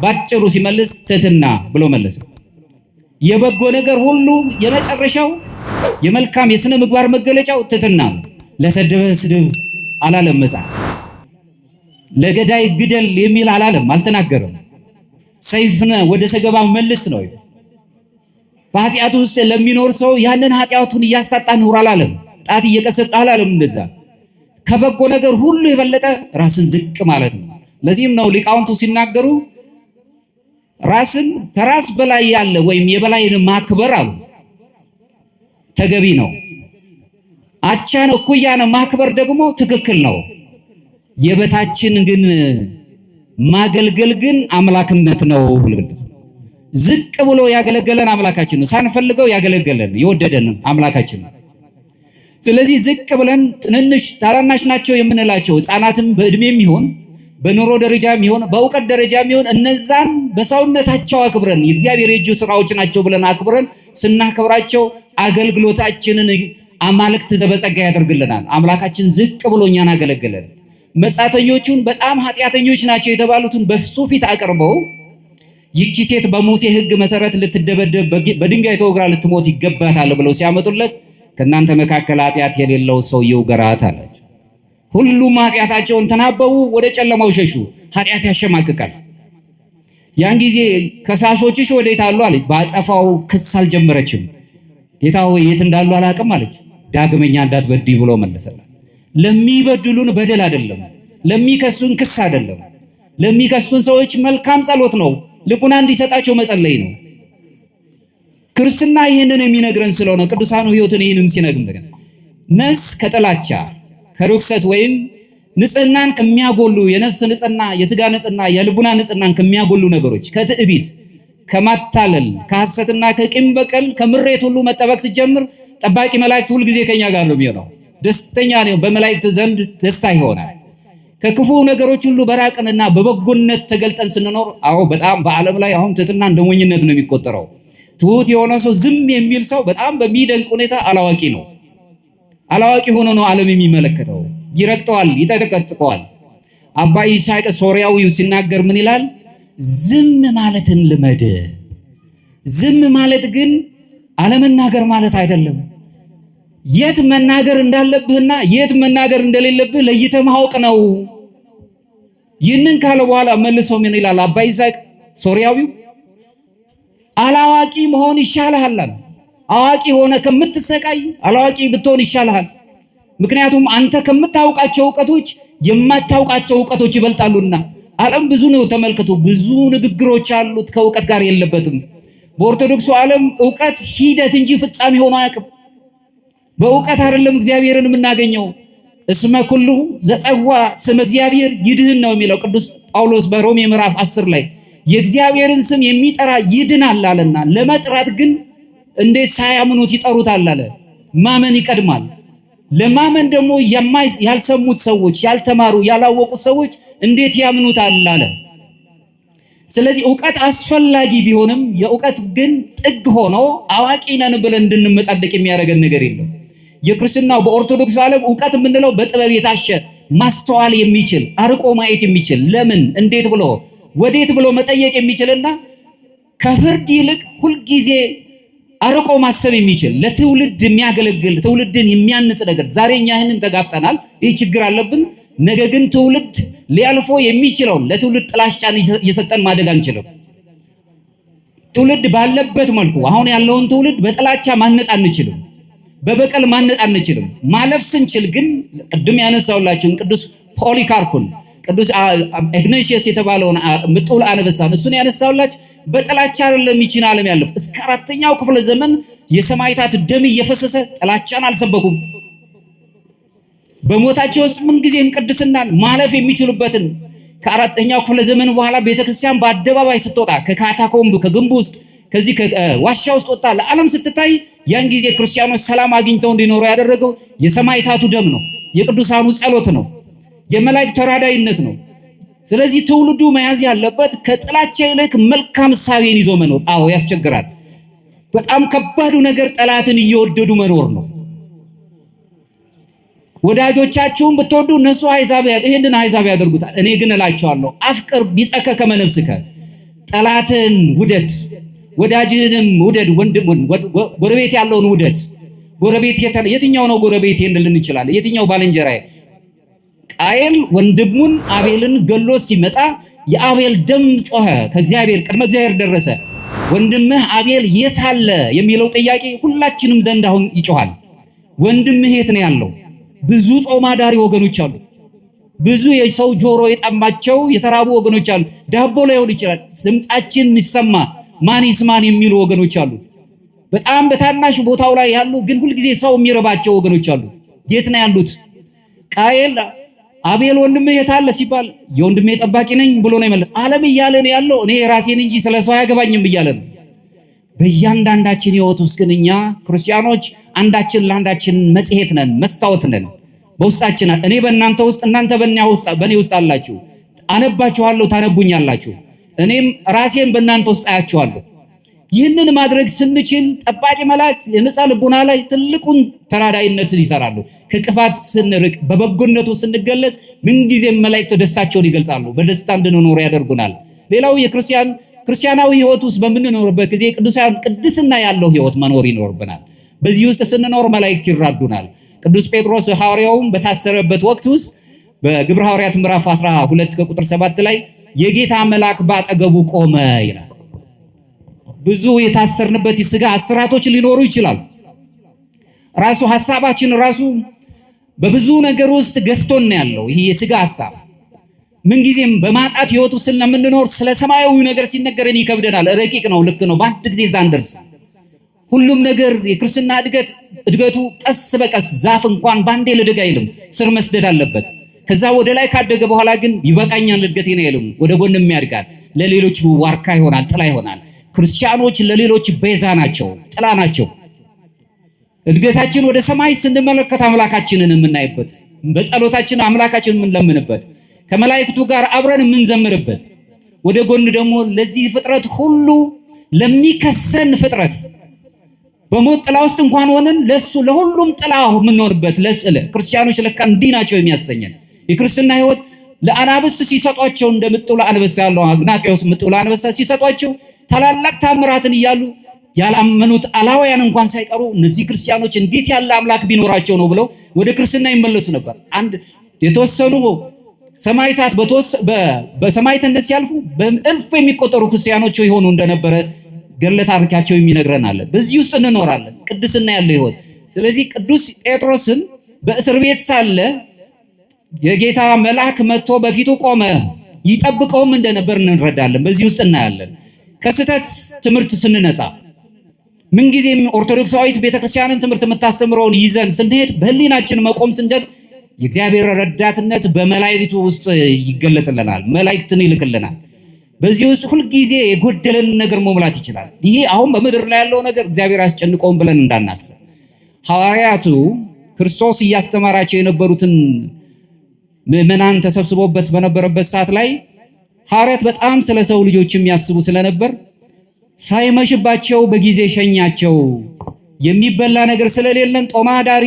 ባጭሩ ሲመልስ ትህትና ብሎ መለሰ። የበጎ ነገር ሁሉ የመጨረሻው የመልካም የሥነ ምግባር መገለጫው ትህትና ነው። ለሰደበ ስድብ አላለም መጽሐፍ። ለገዳይ ግደል የሚል አላለም፣ አልተናገረም። ሰይፍነ ወደ ሰገባ መልስ ነው። በኃጢአቱ ውስጥ ለሚኖር ሰው ያንን ኃጢአቱን እያሳጣ ኑር አላለም። ጣት እየቀሰረ አላለም። እንደዛ ከበጎ ነገር ሁሉ የበለጠ ራስን ዝቅ ማለት ነው። ለዚህም ነው ሊቃውንቱ ሲናገሩ ራስን ከራስ በላይ ያለ ወይም የበላይን ማክበር አሉ ተገቢ ነው። አቻን እኩያን ማክበር ደግሞ ትክክል ነው። የበታችን ግን ማገልገል ግን አምላክነት ነው ብለስ ዝቅ ብሎ ያገለገለን አምላካችን ነው። ሳንፈልገው ያገለገለን የወደደን አምላካችን ነው። ስለዚህ ዝቅ ብለን ትንንሽ ታናናሽ ናቸው የምንላቸው ሕፃናትም በእድሜም ይሁን በኑሮ ደረጃም ይሁን በእውቀት ደረጃም ይሁን እነዛን በሰውነታቸው አክብረን የእግዚአብሔር የእጁ ስራዎች ናቸው ብለን አክብረን ስናከብራቸው አገልግሎታችንን አማልክት ዘበጸጋ ያደርግልናል። አምላካችን ዝቅ ብሎ እኛን አገለገለን። መጻተኞቹን በጣም ኃጢአተኞች ናቸው የተባሉትን በሱ ፊት አቅርበው ይህች ሴት በሙሴ ሕግ መሰረት ልትደበደብ በድንጋይ ተወግራ ልትሞት ይገባታል ብለው ሲያመጡለት ከእናንተ መካከል ኃጢአት የሌለው ሰው ይውገራት አላቸው። ሁሉም ኃጢአታቸውን ተናበቡ፣ ወደ ጨለማው ሸሹ። ኃጢአት ያሸማቅቃል። ያን ጊዜ ከሳሾችሽ ወዴት አሉ አለች። በአጸፋው ክስ አልጀመረችም። ጌታ ሆይ የት እንዳሉ አላውቅም አለች። ዳግመኛ እንዳትበድይ ብሎ መለሰላት። ለሚበድሉን በደል አይደለም፣ ለሚከሱን ክስ አይደለም። ለሚከሱን ሰዎች መልካም ጸሎት ነው፣ ልቡና እንዲሰጣቸው መጸለይ ነው። ክርስትና ይህንን የሚነግረን ስለሆነ ቅዱሳኑ ሕይወትን ይህንም ሲነግረን ነፍስ ከጥላቻ ከርኩሰት ወይም ንጽህናን ከሚያጎሉ የነፍስ ንጽህና፣ የስጋ ንጽህና፣ የልቡና ንጽህናን ከሚያጎሉ ነገሮች ከትዕቢት፣ ከማታለል፣ ከሐሰትና ከቂም በቀል ከምሬት ሁሉ መጠበቅ ሲጀምር ጠባቂ መላእክት ሁሉ ጊዜ ከኛ ጋር ነው የሚሆነው። ደስተኛ ነው፣ በመላእክት ዘንድ ደስታ ይሆናል። ከክፉ ነገሮች ሁሉ በራቅንና በበጎነት ተገልጠን ስንኖር አዎ በጣም በዓለም ላይ አሁን ትህትና እንደ ሞኝነት ነው የሚቆጠረው። ትሁት የሆነ ሰው ዝም የሚል ሰው በጣም በሚደንቅ ሁኔታ አላዋቂ ነው። አላዋቂ ሆኖ ነው ዓለም የሚመለከተው። ይረግጠዋል፣ ይጠቀጥቀዋል። አባ ይስሐቅ ሶርያዊው ሲናገር ምን ይላል? ዝም ማለትን ልመድ። ዝም ማለት ግን አለመናገር ማለት አይደለም። የት መናገር እንዳለብህና የት መናገር እንደሌለብህ ለይተህ ማወቅ ነው። ይህንን ካለ በኋላ መልሶ ምን ይላል አባ ይስሐቅ ሶርያዊው? አላዋቂ መሆን ይሻልሃል። አዋቂ ሆነ ከምትሰቃይ አላዋቂ ብትሆን ይሻልሃል። ምክንያቱም አንተ ከምታውቃቸው ዕውቀቶች የማታውቃቸው ዕውቀቶች ይበልጣሉና። ዓለም ብዙ ነው፣ ተመልከቱ። ብዙ ንግግሮች አሉት፣ ከዕውቀት ጋር የለበትም። በኦርቶዶክሱ ዓለም ዕውቀት ሂደት እንጂ ፍጻሜ ሆኖ አያውቅም። በዕውቀት አይደለም እግዚአብሔርን የምናገኘው። እስመ ኩሉ ዘጸዋ ስመ እግዚአብሔር ይድህን ነው የሚለው ቅዱስ ጳውሎስ በሮሜ ምዕራፍ 10 ላይ የእግዚአብሔርን ስም የሚጠራ ይድናል አለና፣ ለመጥራት ግን እንዴት ሳያምኑት ይጠሩታል አለ። ማመን ይቀድማል። ለማመን ደግሞ ያልሰሙት ሰዎች፣ ያልተማሩ ያላወቁት ሰዎች እንዴት ያምኑታል አለ። ስለዚህ ዕውቀት አስፈላጊ ቢሆንም የዕውቀት ግን ጥግ ሆኖ አዋቂ ነን ብለን እንድንመጻደቅ የሚያደርገን ነገር የለም። የክርስትናው በኦርቶዶክስ ዓለም ዕውቀት የምንለው በጥበብ የታሸ ማስተዋል የሚችል አርቆ ማየት የሚችል ለምን እንዴት ብሎ ወዴት ብሎ መጠየቅ የሚችልና ከፍርድ ይልቅ ሁልጊዜ አርቆ ማሰብ የሚችል ለትውልድ የሚያገለግል ትውልድን የሚያንጽ ነገር። ዛሬ እኛ ይህንን ተጋፍጠናል፣ ይህ ችግር አለብን። ነገ ግን ትውልድ ሊያልፎ የሚችለውን ለትውልድ ጥላቻን እየሰጠን ማደግ አንችልም። ትውልድ ባለበት መልኩ አሁን ያለውን ትውልድ በጥላቻ ማነጽ አንችልም፣ በበቀል ማነጽ አንችልም። ማለፍ ስንችል ግን ቅድም ያነሳውላችሁን ቅዱስ ፖሊካርፑን ቅዱስ ኢግናቲየስ የተባለውን ምጡል አንበሳን እሱን ያነሳውላችሁ በጥላቻ አይደለም ይቺን ዓለም ያለፉ። እስከ 4ኛው ክፍለ ዘመን የሰማዕታት ደም እየፈሰሰ ጥላቻን አልሰበኩም። በሞታቸው ውስጥ ምንጊዜም ቅድስናን ማለፍ የሚችሉበትን ከ4ኛው ክፍለ ዘመን በኋላ ቤተክርስቲያን በአደባባይ ስትወጣ ከካታኮምብ ከግንቡ ውስጥ ከዚህ ከዋሻ ውስጥ ወጣ ለዓለም ስትታይ ያን ጊዜ ክርስቲያኖች ሰላም አግኝተው እንዲኖሩ ያደረገው የሰማዕታቱ ደም ነው፣ የቅዱሳኑ ጸሎት ነው፣ የመላእክት ተራዳይነት ነው። ስለዚህ ትውልዱ መያዝ ያለበት ከጥላቻ ይልቅ መልካም እሳቤን ይዞ መኖር። አዎ ያስቸግራል። በጣም ከባዱ ነገር ጠላትን እየወደዱ መኖር ነው። ወዳጆቻችሁን ብትወዱ እነሱ ይሄንን አሕዛብ ያደርጉታል። እኔ ግን እላቸዋለሁ አፍቅር ቢጸከ ከመ ነፍስከ፣ ጠላትን ውደድ ወዳጅህንም ውደድ። ወንድሙን ጎረቤት ያለውን ውደድ። ጎረቤት የትኛው ነው ጎረቤት እንልን እንችላለን? የትኛው ባልንጀራዬ? ቃየል ወንድሙን አቤልን ገሎ ሲመጣ የአቤል ደም ጮኸ፣ ከእግዚአብሔር ቅድመ እግዚአብሔር ደረሰ። ወንድምህ አቤል የት አለ የሚለው ጥያቄ ሁላችንም ዘንድ አሁን ይጮሃል። ወንድምህ የት ነው ያለው? ብዙ ጾም አዳሪ ወገኖች አሉ። ብዙ የሰው ጆሮ የጠማቸው የተራቡ ወገኖች አሉ። ዳቦ ላይሆን ይችላል ድምጻችን የሚሰማ ማን ይስማን የሚሉ ወገኖች አሉ። በጣም በታናሽ ቦታው ላይ ያሉ ግን ሁልጊዜ ሰው የሚረባቸው ወገኖች አሉ። የት ነው ያሉት? ቃየል አቤል ወንድምህ የት አለ ሲባል የወንድሜ ጠባቂ ነኝ ብሎ ነው የመለሰ። ዓለም እያለ ነው ያለው እኔ ራሴን እንጂ ስለ ሰው አያገባኝም እያለ ነው። በእያንዳንዳችን ሕይወት ውስጥ ግን እኛ ክርስቲያኖች አንዳችን ለአንዳችን መጽሔት ነን፣ መስታወት ነን። በውስጣችን እኔ በእናንተ ውስጥ እናንተ በእኔ ውስጥ አላችሁ፣ አነባችኋለሁ፣ ታነቡኛላችሁ። እኔም ራሴን በእናንተ ውስጥ አያችኋለሁ። ይህንን ማድረግ ስንችል ጠባቂ መላእክት የነፃ ልቡና ላይ ትልቁን ተራዳይነትን ይሰራሉ። ከቅፋት ስንርቅ በበጎነቱ ስንገለጽ ምንጊዜም መላእክት ደስታቸውን ይገልጻሉ፣ በደስታ እንድንኖር ያደርጉናል። ሌላው ክርስቲያናዊ ሕይወት ውስጥ በምንኖርበት ጊዜ ቅድስና ያለው ሕይወት መኖር ይኖርብናል። በዚህ ውስጥ ስንኖር መላእክት ይራዱናል። ቅዱስ ጴጥሮስ ሐዋርያውም በታሰረበት ወቅት ውስጥ በግብረ ሐዋርያት ምዕራፍ 12 ከቁጥር 7 ላይ የጌታ መልአክ ባጠገቡ ቆመ ይላል። ብዙ የታሰርንበት የሥጋ እስራቶች ሊኖሩ ይችላል። ራሱ ሐሳባችን ራሱ በብዙ ነገር ውስጥ ገዝቶን ያለው ይሄ የሥጋ ሐሳብ ምንጊዜም በማጣት ሕይወቱ ስለምንኖር ስለ ሰማያዊ ነገር ሲነገረን ይከብደናል። ረቂቅ ነው፣ ልክ ነው፣ በአንድ ጊዜ እዛ እንደርስ። ሁሉም ነገር የክርስትና እድገቱ ቀስ በቀስ ዛፍ እንኳን ባንዴ ልድግ አይልም፣ ስር መስደድ አለበት። ከዛ ወደ ላይ ካደገ በኋላ ግን ይበቃኛል እድገቴ ነው አይልም፣ ወደ ጎንም ያድጋል። ለሌሎች ዋርካ ይሆናል፣ ጥላ ይሆናል። ክርስቲያኖች ለሌሎች ቤዛ ናቸው፣ ጥላ ናቸው። እድገታችን ወደ ሰማይ ስንመለከት አምላካችንን የምናይበት፣ በጸሎታችን አምላካችንን የምንለምንበት፣ ከመላእክቱ ጋር አብረን የምንዘምርበት፣ ወደ ጎን ደግሞ ለዚህ ፍጥረት ሁሉ ለሚከሰን ፍጥረት በሞት ጥላ ውስጥ እንኳን ሆነን ለሱ ለሁሉም ጥላ የምንሆንበት ክርስቲያኖች ለካ እንዲህ ናቸው የሚያሰኘን። የክርስትና ሕይወት ለአናብስት ሲሰጧቸው እንደምጥሉ አንበሳ ያለው አግናጤዎስ ምጥሉ አንበሳ ሲሰጧቸው ታላላቅ ታምራትን እያሉ ያላመኑት አላውያን እንኳን ሳይቀሩ እነዚህ ክርስቲያኖች እንዴት ያለ አምላክ ቢኖራቸው ነው ብለው ወደ ክርስትና ይመለሱ ነበር። አንድ የተወሰኑ ሰማዕታት በሰማዕትነት ሲያልፉ በእልፍ የሚቆጠሩ ክርስቲያኖች ይሆኑ እንደነበረ ገድለ ታሪካቸው የሚነግረን አለ። በዚህ ውስጥ እንኖራለን፣ ቅድስና ያለው ሕይወት። ስለዚህ ቅዱስ ጴጥሮስን በእስር ቤት ሳለ የጌታ መልአክ መጥቶ በፊቱ ቆመ፣ ይጠብቀውም እንደነበር እንረዳለን። በዚህ ውስጥ እናያለን። ከስህተት ትምህርት ስንነጻ ምንጊዜም ኦርቶዶክሳዊት ቤተክርስቲያንን ትምህርት የምታስተምረውን ይዘን ስንሄድ በህሊናችን መቆም ስንጀምር የእግዚአብሔር ረዳትነት በመላእክቱ ውስጥ ይገለጽልናል፣ መላእክትን ይልክልናል። በዚህ ውስጥ ሁልጊዜ የጎደለን ነገር መሙላት ይችላል። ይሄ አሁን በምድር ላይ ያለው ነገር እግዚአብሔር አስጨንቀውም ብለን እንዳናስብ። ሐዋርያቱ ክርስቶስ እያስተማራቸው የነበሩትን ምዕመናን ተሰብስቦበት በነበረበት ሰዓት ላይ ሐዋርያት በጣም ስለ ሰው ልጆች የሚያስቡ ስለነበር ሳይመሽባቸው በጊዜ ሸኛቸው። የሚበላ ነገር ስለሌለን ጦማ አዳሪ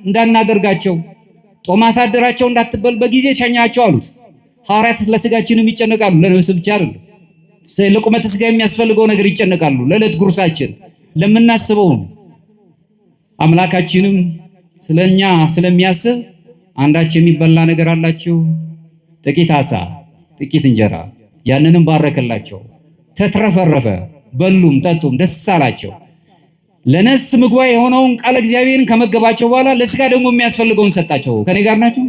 እንዳናደርጋቸው፣ ጦማ አሳደራቸው እንዳትበል በጊዜ ሸኛቸው አሉት። ሐዋርያት ለስጋችንም ይጨነቃሉ፣ ለነፍስ ብቻ አይደለም። ለቁመተ ስጋ የሚያስፈልገው ነገር ይጨነቃሉ፣ ለዕለት ጉርሳችን ለምናስበው። አምላካችንም ስለኛ ስለሚያስብ አንዳች የሚበላ ነገር አላቸው፣ ጥቂት ዓሣ ጥቂት እንጀራ፣ ያንንም ባረከላቸው፣ ተትረፈረፈ፣ በሉም ጠጡም፣ ደስ አላቸው። ለነፍስ ምግቧ የሆነውን ቃል እግዚአብሔርን ከመገባቸው በኋላ ለስጋ ደግሞ የሚያስፈልገውን ሰጣቸው። ከኔ ጋር ናቸው።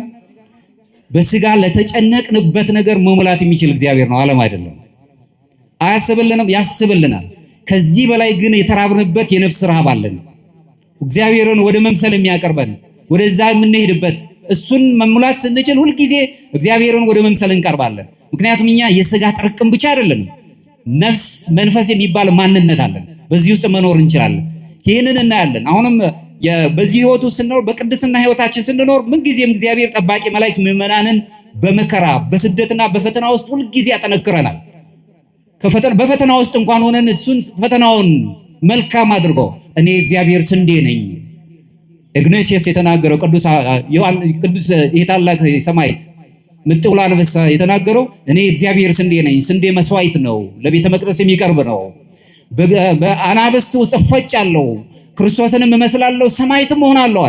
በስጋ ለተጨነቅንበት ነገር መሙላት የሚችል እግዚአብሔር ነው፣ ዓለም አይደለም። አያስብልንም፣ ያስብልናል። ከዚህ በላይ ግን የተራብንበት የነፍስ ረሃብ አለን። እግዚአብሔርን ወደ መምሰል የሚያቀርበን ወደዛ የምንሄድበት እሱን መሙላት ስንችል ሁልጊዜ እግዚአብሔርን ወደ መምሰል እንቀርባለን። ምክንያቱም እኛ የስጋ ጥርቅም ብቻ አይደለንም፣ ነፍስ መንፈስ የሚባል ማንነት አለን። በዚህ ውስጥ መኖር እንችላለን። ይህንን እናያለን። አሁንም በዚህ ሕይወቱ ስንኖር በቅድስና ሕይወታችን ስንኖር ምንጊዜም እግዚአብሔር ጠባቂ መላእክት ምዕመናንን በመከራ በስደትና በፈተና ውስጥ ሁልጊዜ ያጠነክረናል። በፈተና ውስጥ እንኳን ሆነን እሱን ፈተናውን መልካም አድርጎ እኔ እግዚአብሔር ስንዴ ነኝ ኢግናቲዮስ የተናገረው ቅዱስ የታላቅ ሰማዕት ምጥውላ አንበሳ የተናገረው እኔ እግዚአብሔር ስንዴ ነኝ። ስንዴ መስዋዕት ነው፣ ለቤተ መቅደስ የሚቀርብ ነው። በአናብስት ውስጥ እፈጫለሁ፣ ክርስቶስንም እመስላለሁ፣ ሰማዕትም እሆናለሁ።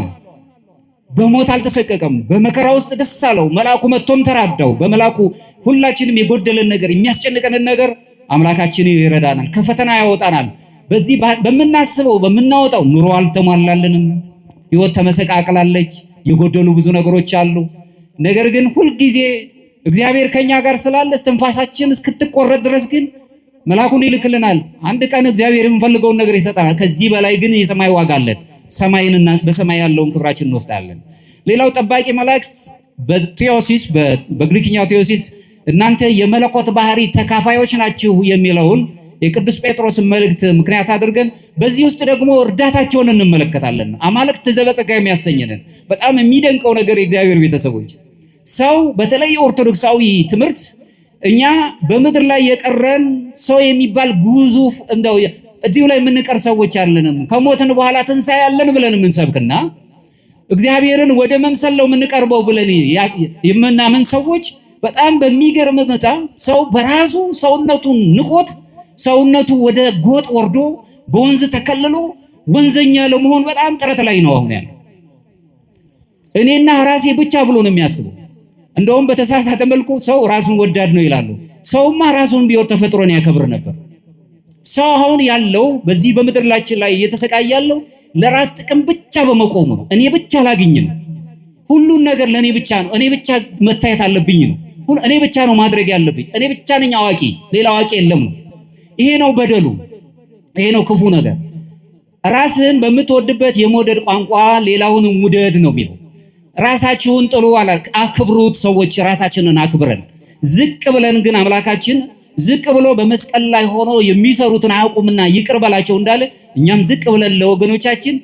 በሞት አልተሰቀቀም። በመከራ ውስጥ ደስ አለው። መልአኩ መጥቶም ተራዳው። በመልአኩ ሁላችንም የጎደለን ነገር የሚያስጨንቀንን ነገር አምላካችን ይረዳናል፣ ከፈተና ያወጣናል። በዚህ በምናስበው በምናወጣው ኑሮ አልተሟላለንም፣ ሕይወት ተመሰቃቅላለች፣ የጎደሉ ብዙ ነገሮች አሉ። ነገር ግን ሁልጊዜ እግዚአብሔር ከኛ ጋር ስላለ እስትንፋሳችን እስክትቆረጥ ድረስ ግን መልአኩን ይልክልናል። አንድ ቀን እግዚአብሔር የምንፈልገውን ነገር ይሰጣናል። ከዚህ በላይ ግን የሰማይ ዋጋ አለን። ሰማይንና በሰማይ ያለውን ክብራችን እንወስዳለን። ሌላው ጠባቂ መላእክት በቴዎሲስ በግሪክኛው ቴዎሲስ እናንተ የመለኮት ባህሪ ተካፋዮች ናችሁ የሚለውን የቅዱስ ጴጥሮስን መልእክት ምክንያት አድርገን በዚህ ውስጥ ደግሞ እርዳታቸውን እንመለከታለን። አማልክት ዘበጸጋ የሚያሰኘንን በጣም የሚደንቀው ነገር የእግዚአብሔር ቤተሰቦች ሰው በተለይ ኦርቶዶክሳዊ ትምህርት እኛ በምድር ላይ የቀረን ሰው የሚባል ግዙፍ እንደው እዚሁ ላይ የምንቀር ሰዎች አለንም። ከሞትን በኋላ ትንሣኤ ያለን ብለን የምንሰብክና እግዚአብሔርን ወደ መምሰል ነው የምንቀርበው ብለን የምናምን ሰዎች በጣም በሚገርም ሁኔታ ሰው በራሱ ሰውነቱን ንቆት ሰውነቱ ወደ ጎጥ ወርዶ በወንዝ ተከልሎ ወንዘኛ ለመሆን በጣም ጥረት ላይ ነው አሁን ያለው። እኔና ራሴ ብቻ ብሎ ነው የሚያስበው። እንደውም በተሳሳተ መልኩ ሰው ራሱን ወዳድ ነው ይላሉ። ሰውማ ራሱን ቢወድ ተፈጥሮን ያከብር ነበር። ሰው አሁን ያለው በዚህ በምድር ላይ እየተሰቃየ ያለው ለራስ ጥቅም ብቻ በመቆሙ ነው። እኔ ብቻ ላግኝ ነው። ሁሉን ነገር ለኔ ብቻ ነው። እኔ ብቻ መታየት አለብኝ ነው። እኔ ብቻ ነው ማድረግ ያለብኝ። እኔ ብቻ ነኝ አዋቂ፣ ሌላ አዋቂ የለም ነው። ይሄ ነው በደሉ። ይሄ ነው ክፉ ነገር። ራስህን በምትወድበት የመውደድ ቋንቋ ሌላውን ውደድ ነው የሚለው። ራሳችሁን ጥሉ አላልክ፣ አክብሩት። ሰዎች ራሳችንን አክብረን ዝቅ ብለን ግን አምላካችን ዝቅ ብሎ በመስቀል ላይ ሆኖ የሚሰሩትን አያውቁምና ይቅር በላቸው እንዳለ እኛም ዝቅ ብለን ለወገኖቻችን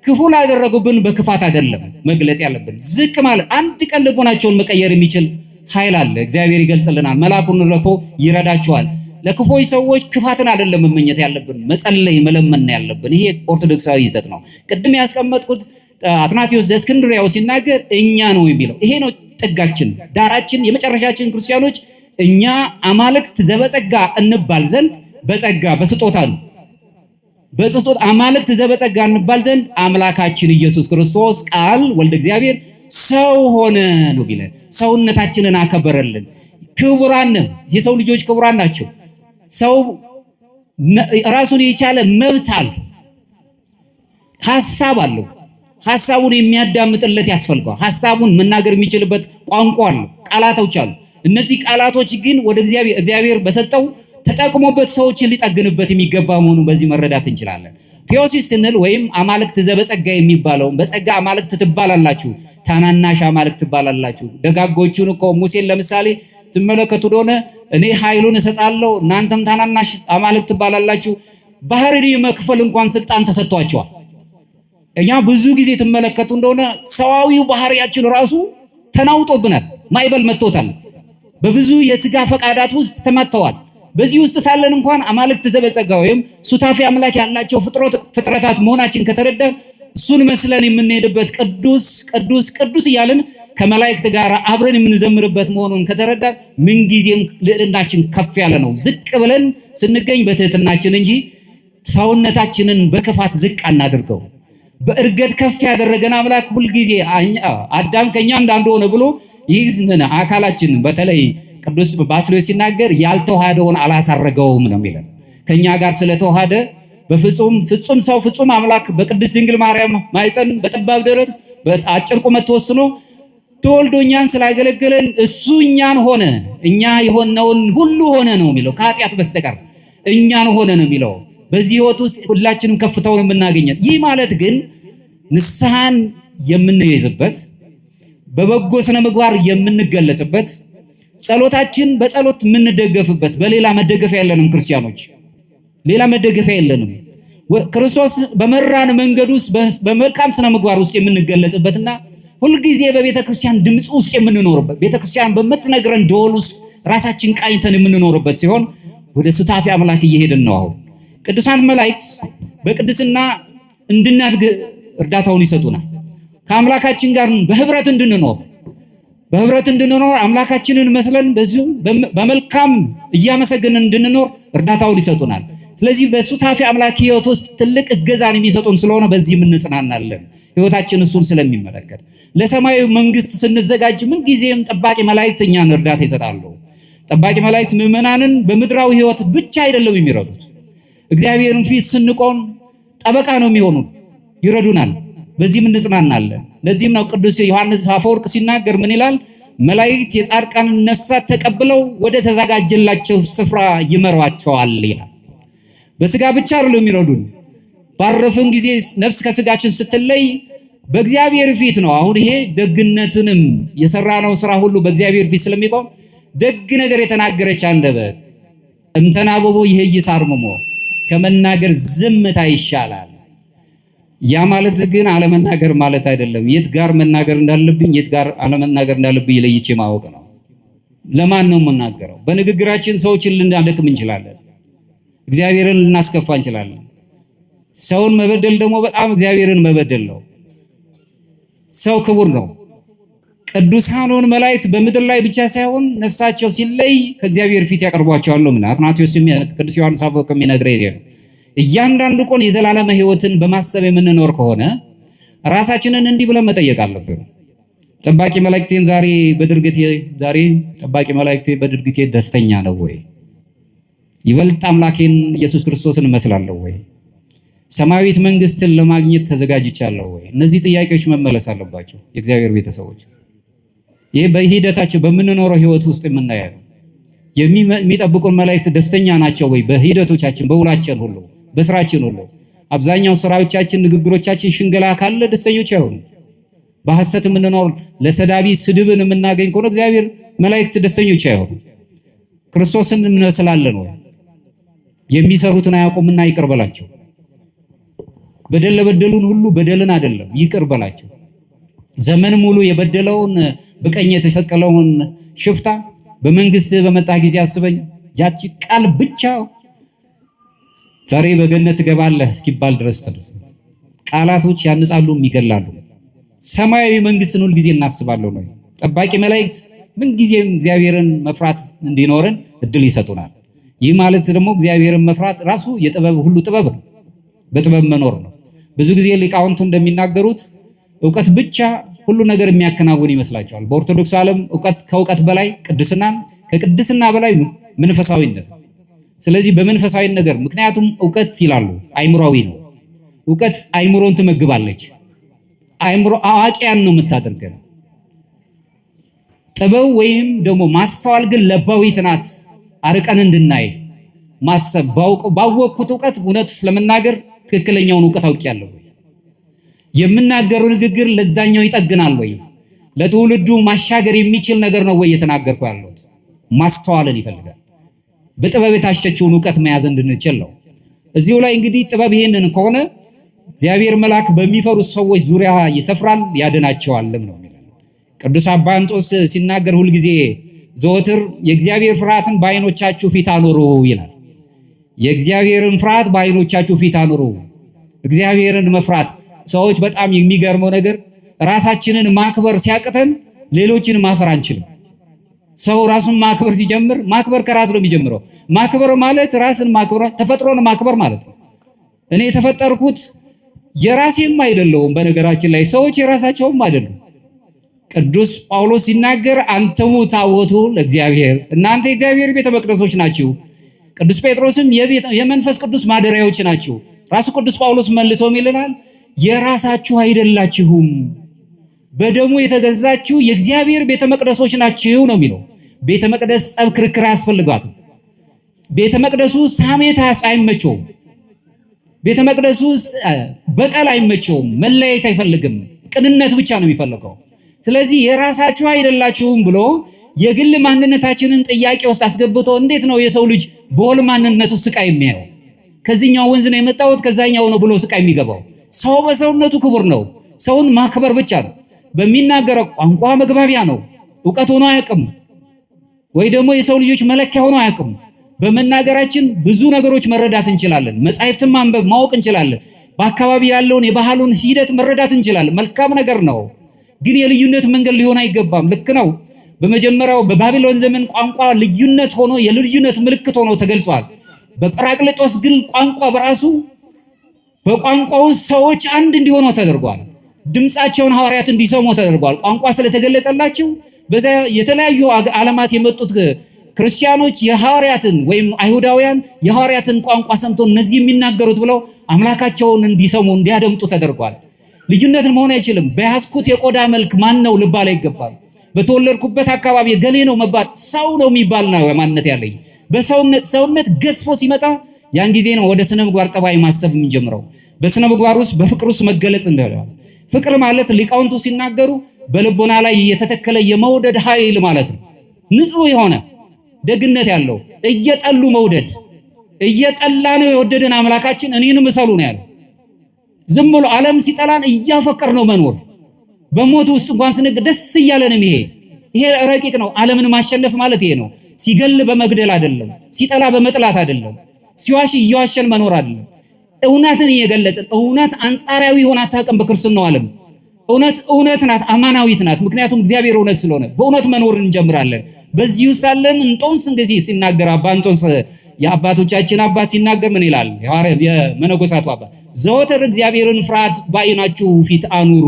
ክፉ ላደረጉብን በክፋት አይደለም መግለጽ ያለብን። ዝቅ ማለት አንድ ቀን ልቦናቸውን መቀየር የሚችል ኃይል አለ። እግዚአብሔር ይገልጽልናል። መልአኩን ልኮ ይረዳቸዋል። ለክፎች ሰዎች ክፋትን አይደለም መመኘት ያለብን፣ መጸለይ መለመን ያለብን። ይሄ ኦርቶዶክሳዊ ይዘት ነው። ቅድም ያስቀመጥኩት አትናቴዎስ ዘእስክንድርያው ሲናገር እኛ ነው የሚለው። ይሄ ነው ጥጋችን፣ ዳራችን፣ የመጨረሻችን ክርስቲያኖች እኛ አማልክት ዘበጸጋ እንባል ዘንድ በጸጋ በስጦታ ነው። በስጦታ አማልክት ዘበጸጋ እንባል ዘንድ አምላካችን ኢየሱስ ክርስቶስ ቃል ወልደ እግዚአብሔር ሰው ሆነ ነው ቢለን ሰውነታችንን አከበረልን። ክቡራን የሰው ልጆች ክቡራን ናቸው። ሰው ራሱን የቻለ መብት አለው፣ ሐሳብ አለው። ሐሳቡን የሚያዳምጥለት ያስፈልገዋል። ሐሳቡን መናገር የሚችልበት ቋንቋ አለው፣ ቃላቶች አሉ። እነዚህ ቃላቶች ግን ወደ እግዚአብሔር በሰጠው ተጠቅሞበት ሰዎችን ሊጠግንበት የሚገባ መሆኑን በዚህ መረዳት እንችላለን። ቴዎሲስ ስንል ወይም አማልክት ዘበጸጋ የሚባለው በጸጋ አማልክት ትባላላችሁ፣ ታናናሽ አማልክት ትባላላችሁ። ደጋጎቹን እኮ ሙሴን ለምሳሌ ትመለከቱ እንደሆነ እኔ ኃይሉን እሰጣለሁ እናንተም ታናናሽ አማልክት ትባላላችሁ። ባህርን መክፈል እንኳን ስልጣን ተሰጥቷቸዋል። እኛ ብዙ ጊዜ ትመለከቱ እንደሆነ ሰዋዊው ባህሪያችን ራሱ ተናውጦብናል፣ ማይበል መጥቶታል። በብዙ የሥጋ ፈቃዳት ውስጥ ተመተዋል። በዚህ ውስጥ ሳለን እንኳን አማልክት ዘበጸጋ ወይም ሱታፊ አምላክ ያላቸው ፍጥረታት መሆናችን ከተረዳን እሱን መስለን የምንሄድበት ቅዱስ ቅዱስ ቅዱስ እያልን ከመላእክት ጋር አብረን የምንዘምርበት መሆኑን ከተረዳን ምንጊዜም ልዕልናችን ከፍ ያለ ነው። ዝቅ ብለን ስንገኝ በትህትናችን እንጂ ሰውነታችንን በክፋት ዝቅ አናድርገው። በእርገት ከፍ ያደረገን አምላክ ሁልጊዜ አዳም ከኛ እንዳንዱ ሆነ ብሎ ይህንን አካላችን በተለይ ቅዱስ ባስልዮስ ሲናገር ያልተዋሃደውን አላሳረገውም ነው የሚለን። ከኛ ጋር ስለተዋሃደ በፍጹም ፍጹም ሰው ፍጹም አምላክ በቅድስት ድንግል ማርያም ማኅፀን በጠባብ ደረት በአጭር ቁመት ተወስኖ ተወልዶ እኛን ስላገለገለን እሱ እኛን ሆነ፣ እኛ የሆነውን ሁሉ ሆነ ነው የሚለው። ከኃጢአት በስተቀር እኛን ሆነ ነው የሚለው። በዚህ ህይወት ውስጥ ሁላችንም ከፍታውን የምናገኘት። ይህ ማለት ግን ንስሐን የምንይዝበት በበጎ ስነ ምግባር የምንገለጽበት ጸሎታችን በጸሎት የምንደገፍበት በሌላ መደገፊያ የለንም። ክርስቲያኖች ሌላ መደገፊያ የለንም። ክርስቶስ በመራን መንገድ ውስጥ በመልካም ስነ ምግባር ውስጥ የምንገለጽበትና ሁልጊዜ በቤተ ክርስቲያን ድምፅ ውስጥ የምንኖርበት ቤተ ክርስቲያን በምትነግረን ደወል ውስጥ ራሳችን ቃኝተን የምንኖርበት ሲሆን ወደ ሱታፊ አምላክ እየሄድን ነው። አሁን ቅዱሳን መላእክት በቅድስና እንድናድግ እርዳታውን ይሰጡናል። ከአምላካችን ጋር በህብረት እንድንኖር አምላካችንን መስለን በዚሁ በመልካም እያመሰገንን እንድንኖር እርዳታውን ይሰጡናል። ስለዚህ በሱታፊ አምላክ ህይወት ውስጥ ትልቅ እገዛን የሚሰጡን ስለሆነ በዚህም እንጽናናለን። ህይወታችን እሱን ስለሚመለከት ለሰማያዊ መንግስት ስንዘጋጅ ምን ጊዜም ጠባቂ መላእክት እኛን እርዳታ ይሰጣሉ። ጠባቂ መላእክት ምዕመናንን በምድራዊ ህይወት ብቻ አይደለም የሚረዱት፣ እግዚአብሔርን ፊት ስንቆም ጠበቃ ነው የሚሆኑን፣ ይረዱናል። በዚህም እንጽናናለን። ለዚህም ነው ቅዱስ ዮሐንስ አፈወርቅ ሲናገር ምን ይላል? መላእክት የጻድቃንን ነፍሳት ተቀብለው ወደ ተዘጋጀላቸው ስፍራ ይመሯቸዋል ይላል። በስጋ ብቻ አይደለም የሚረዱን፣ ባረፍን ጊዜ ነፍስ ከስጋችን ስትለይ በእግዚአብሔር ፊት ነው። አሁን ይሄ ደግነትንም የሰራነው ስራ ሁሉ በእግዚአብሔር ፊት ስለሚቆም ደግ ነገር የተናገረች አንደበት እምተናበቦ ይሄይስ አርምሞ ከመናገር ዝምታ ይሻላል። ያ ማለት ግን አለመናገር ማለት አይደለም። የት ጋር መናገር እንዳለብኝ የት ጋር አለመናገር እንዳለብኝ ለይቼ ማወቅ ነው። ለማን ነው የምናገረው? በንግግራችን ሰዎችን ልናደክም እንችላለን፣ እግዚአብሔርን ልናስከፋ እንችላለን። ሰውን መበደል ደግሞ በጣም እግዚአብሔርን መበደል ነው። ሰው ክቡር ነው። ቅዱሳኑን መላእክት በምድር ላይ ብቻ ሳይሆን ነፍሳቸው ሲለይ ከእግዚአብሔር ፊት ያቀርቧቸዋል ነው። አትናቴዎስም ቅዱስ ዮሐንስ አፈወርቅ የሚነግረን ይሄ ነው። እያንዳንዱ ቀን የዘላለም ሕይወትን በማሰብ የምንኖር ከሆነ ራሳችንን እንዲህ ብለን መጠየቅ አለብን። ጠባቂ መላእክቴን ዛሬ ጠባቂ መላእክቴ በድርጊቴ ደስተኛ ነው ወይ? ይበልጥ አምላኬን ኢየሱስ ክርስቶስን እመስላለሁ ወይ? ሰማያዊት መንግስትን ለማግኘት ተዘጋጅቻለሁ ወይ? እነዚህ ጥያቄዎች መመለስ አለባቸው የእግዚአብሔር ቤተሰቦች። ይሄ በሂደታቸው በምንኖረው ሕይወት ውስጥ የምናየው የሚጠብቁን መላእክት ደስተኛ ናቸው ወይ? በሂደቶቻችን በውላችን ሁሉ በስራችን ሁሉ አብዛኛው ስራዎቻችን፣ ንግግሮቻችን ሽንገላ ካለ ደስተኞች አይሆኑም። በሐሰት የምንኖር ለሰዳቢ ስድብን የምናገኝ ከሆነ እግዚአብሔር መላእክት ደስተኞች አይሆኑም። ክርስቶስን እንመስላለን ወይ? የሚሰሩትን አያውቁምና ይቅር በላቸው። በደል ለበደሉን ሁሉ በደልን አይደለም ይቅር በላቸው። ዘመን ሙሉ የበደለውን በቀኝ የተሰቀለውን ሽፍታ በመንግስት በመጣ ጊዜ አስበኝ፣ ያቺ ቃል ብቻ ዛሬ በገነት ትገባለህ እስኪባል ድረስ ተደረሰ። ቃላቶች ያንጻሉ፣ ይገላሉ። ሰማያዊ መንግስትን ሁሉ ጊዜ እናስባለሁ ነው። ጠባቂ መላእክት ምን ጊዜም እግዚአብሔርን መፍራት እንዲኖረን እድል ይሰጡናል። ይህ ማለት ደግሞ እግዚአብሔርን መፍራት ራሱ የጥበብ ሁሉ ጥበብ ነው፣ በጥበብ መኖር ነው። ብዙ ጊዜ ሊቃውንቱ እንደሚናገሩት ዕውቀት ብቻ ሁሉ ነገር የሚያከናውን ይመስላቸዋል። በኦርቶዶክስ ዓለም ዕውቀት ከዕውቀት በላይ ቅድስናን፣ ከቅድስና በላይ መንፈሳዊነት። ስለዚህ በመንፈሳዊ ነገር ምክንያቱም ዕውቀት ይላሉ አይምሮዊ ነው። ዕውቀት አይምሮን ትመግባለች። አይምሮ አዋቂያን ነው የምታደርገን። ጥበብ ወይም ደግሞ ማስተዋል ግን ለባዊት ናት። አርቀን እንድናይ ማሰብ ባወቅኩት ዕውቀት እውነት ስለመናገር ትክክለኛውን ዕውቀት አውቄያለሁ ወይ? የምናገረው ንግግር ለዛኛው ይጠግናል ወይ? ለትውልዱ ማሻገር የሚችል ነገር ነው ወይ የተናገርኩ ያለሁት? ማስተዋልን ይፈልጋል። በጥበብ የታሸችውን ዕውቀት መያዝ እንድንችል ነው። እዚሁ ላይ እንግዲህ ጥበብ ይሄንን ከሆነ እግዚአብሔር መልአክ በሚፈሩ ሰዎች ዙሪያ ይሰፍራል ያድናቸዋልም ነው የሚለው ቅዱስ አባ እንጦንስ ሲናገር ሁልጊዜ ዘወትር የእግዚአብሔር ፍርሃትን በዓይኖቻችሁ ፊት አኑሩ ይላል። የእግዚአብሔርን ፍርሃት በዓይኖቻችሁ ፊት አኑሩ። እግዚአብሔርን መፍራት ሰዎች በጣም የሚገርመው ነገር ራሳችንን ማክበር ሲያቅተን ሌሎችን ማፈር አንችልም። ሰው ራሱን ማክበር ሲጀምር ማክበር ከራስ ነው የሚጀምረው። ማክበር ማለት ራስን ማክበር ተፈጥሮን ማክበር ማለት ነው። እኔ የተፈጠርኩት የራሴም አይደለሁም። በነገራችን ላይ ሰዎች የራሳቸውም አይደሉም። ቅዱስ ጳውሎስ ሲናገር አንተሙ ታቦቱ ለእግዚአብሔር፣ እናንተ የእግዚአብሔር ቤተ መቅደሶች ናችሁ። ቅዱስ ጴጥሮስም የመንፈስ ቅዱስ ማደሪያዎች ናችሁ። ራሱ ቅዱስ ጳውሎስ መልሶ ይልናል የራሳችሁ አይደላችሁም፣ በደሙ የተገዛችሁ የእግዚአብሔር ቤተ መቅደሶች ናችሁ ነው የሚለው። ቤተ መቅደስ ጸብ፣ ክርክር አያስፈልጋትም። ቤተ መቅደሱ ሳሜት አይመቸውም። ቤተ መቅደሱ በቀል አይመቸውም። መለያየት አይፈልግም። ቅንነት ብቻ ነው የሚፈልገው። ስለዚህ የራሳችሁ አይደላችሁም ብሎ የግል ማንነታችንን ጥያቄ ውስጥ አስገብቶ እንዴት ነው የሰው ልጅ በወል ማንነቱ ስቃይ የሚያየው? ከዚህኛው ወንዝ ነው የመጣሁት ከዛኛው ነው ብሎ ስቃይ የሚገባው? ሰው በሰውነቱ ክቡር ነው። ሰውን ማክበር ብቻ ነው። በሚናገረው ቋንቋ መግባቢያ ነው። ዕውቀት ሆኖ አያውቅም፣ ወይ ደግሞ የሰው ልጆች መለኪያ ሆኖ አያውቅም። በመናገራችን ብዙ ነገሮች መረዳት እንችላለን። መጻሕፍትን ማንበብ ማወቅ እንችላለን። በአካባቢ ያለውን የባህሉን ሂደት መረዳት እንችላለን። መልካም ነገር ነው። ግን የልዩነት መንገድ ሊሆን አይገባም። ልክ ነው። በመጀመሪያው በባቢሎን ዘመን ቋንቋ ልዩነት ሆኖ የልዩነት ምልክት ሆኖ ተገልጿል። በጰራቅሊጦስ ግን ቋንቋ በራሱ በቋንቋው ሰዎች አንድ እንዲሆኑ ተደርጓል። ድምጻቸውን ሐዋርያት እንዲሰሙ ተደርጓል። ቋንቋ ስለተገለጸላቸው በዛ የተለያዩ ዓለማት የመጡት ክርስቲያኖች የሐዋርያትን ወይም አይሁዳውያን የሐዋርያትን ቋንቋ ሰምተው እነዚህ የሚናገሩት ብለው አምላካቸውን እንዲሰሙ እንዲያደምጡ ተደርጓል። ልዩነትን መሆን አይችልም። በያዝኩት የቆዳ መልክ ማን ነው ልባል አይገባም። በተወለድኩበት አካባቢ ገሌ ነው መባል ሰው ነው የሚባል ነው ማንነት ያለኝ። በሰውነት ገዝፎ ሲመጣ ያን ጊዜ ነው ወደ ስነ ምግባር ጠባይ ማሰብ የምንጀምረው። በስነ ምግባር ውስጥ በፍቅር ውስጥ መገለጽ እንደሆነ ፍቅር ማለት ሊቃውንቱ ሲናገሩ በልቦና ላይ የተተከለ የመውደድ ኃይል ማለት ነው። ንጹህ የሆነ ደግነት ያለው እየጠሉ መውደድ እየጠላ ነው የወደደን አምላካችን እኔንም እሰሉ ነው ያለው። ዝም ብሎ ዓለም ሲጠላን እያፈቀር ነው መኖር። በሞት ውስጥ እንኳን ስንግ ደስ እያለን የሚሄድ ይሄ ረቂቅ ነው። ዓለምን ማሸነፍ ማለት ይሄ ነው። ሲገል በመግደል አይደለም፣ ሲጠላ በመጥላት አይደለም፣ ሲዋሽ እየዋሸን መኖር አይደለም። እውነትን እየገለጽን እውነት አንጻራዊ ሆና አታውቅም በክርስትናው ዓለም። እውነት ናት፣ አማናዊት ናት። ምክንያቱም እግዚአብሔር እውነት ስለሆነ በእውነት መኖር እንጀምራለን። በዚህ ውስጥ ሳለን እንጦንስ እንደዚህ ሲናገር አባ እንጦንስ የአባቶቻችን አባት ሲናገር ምን ይላል? የመነኮሳቱ አባት ዘወትር እግዚአብሔርን ፍርሃት በዓይናችሁ ፊት አኑሩ።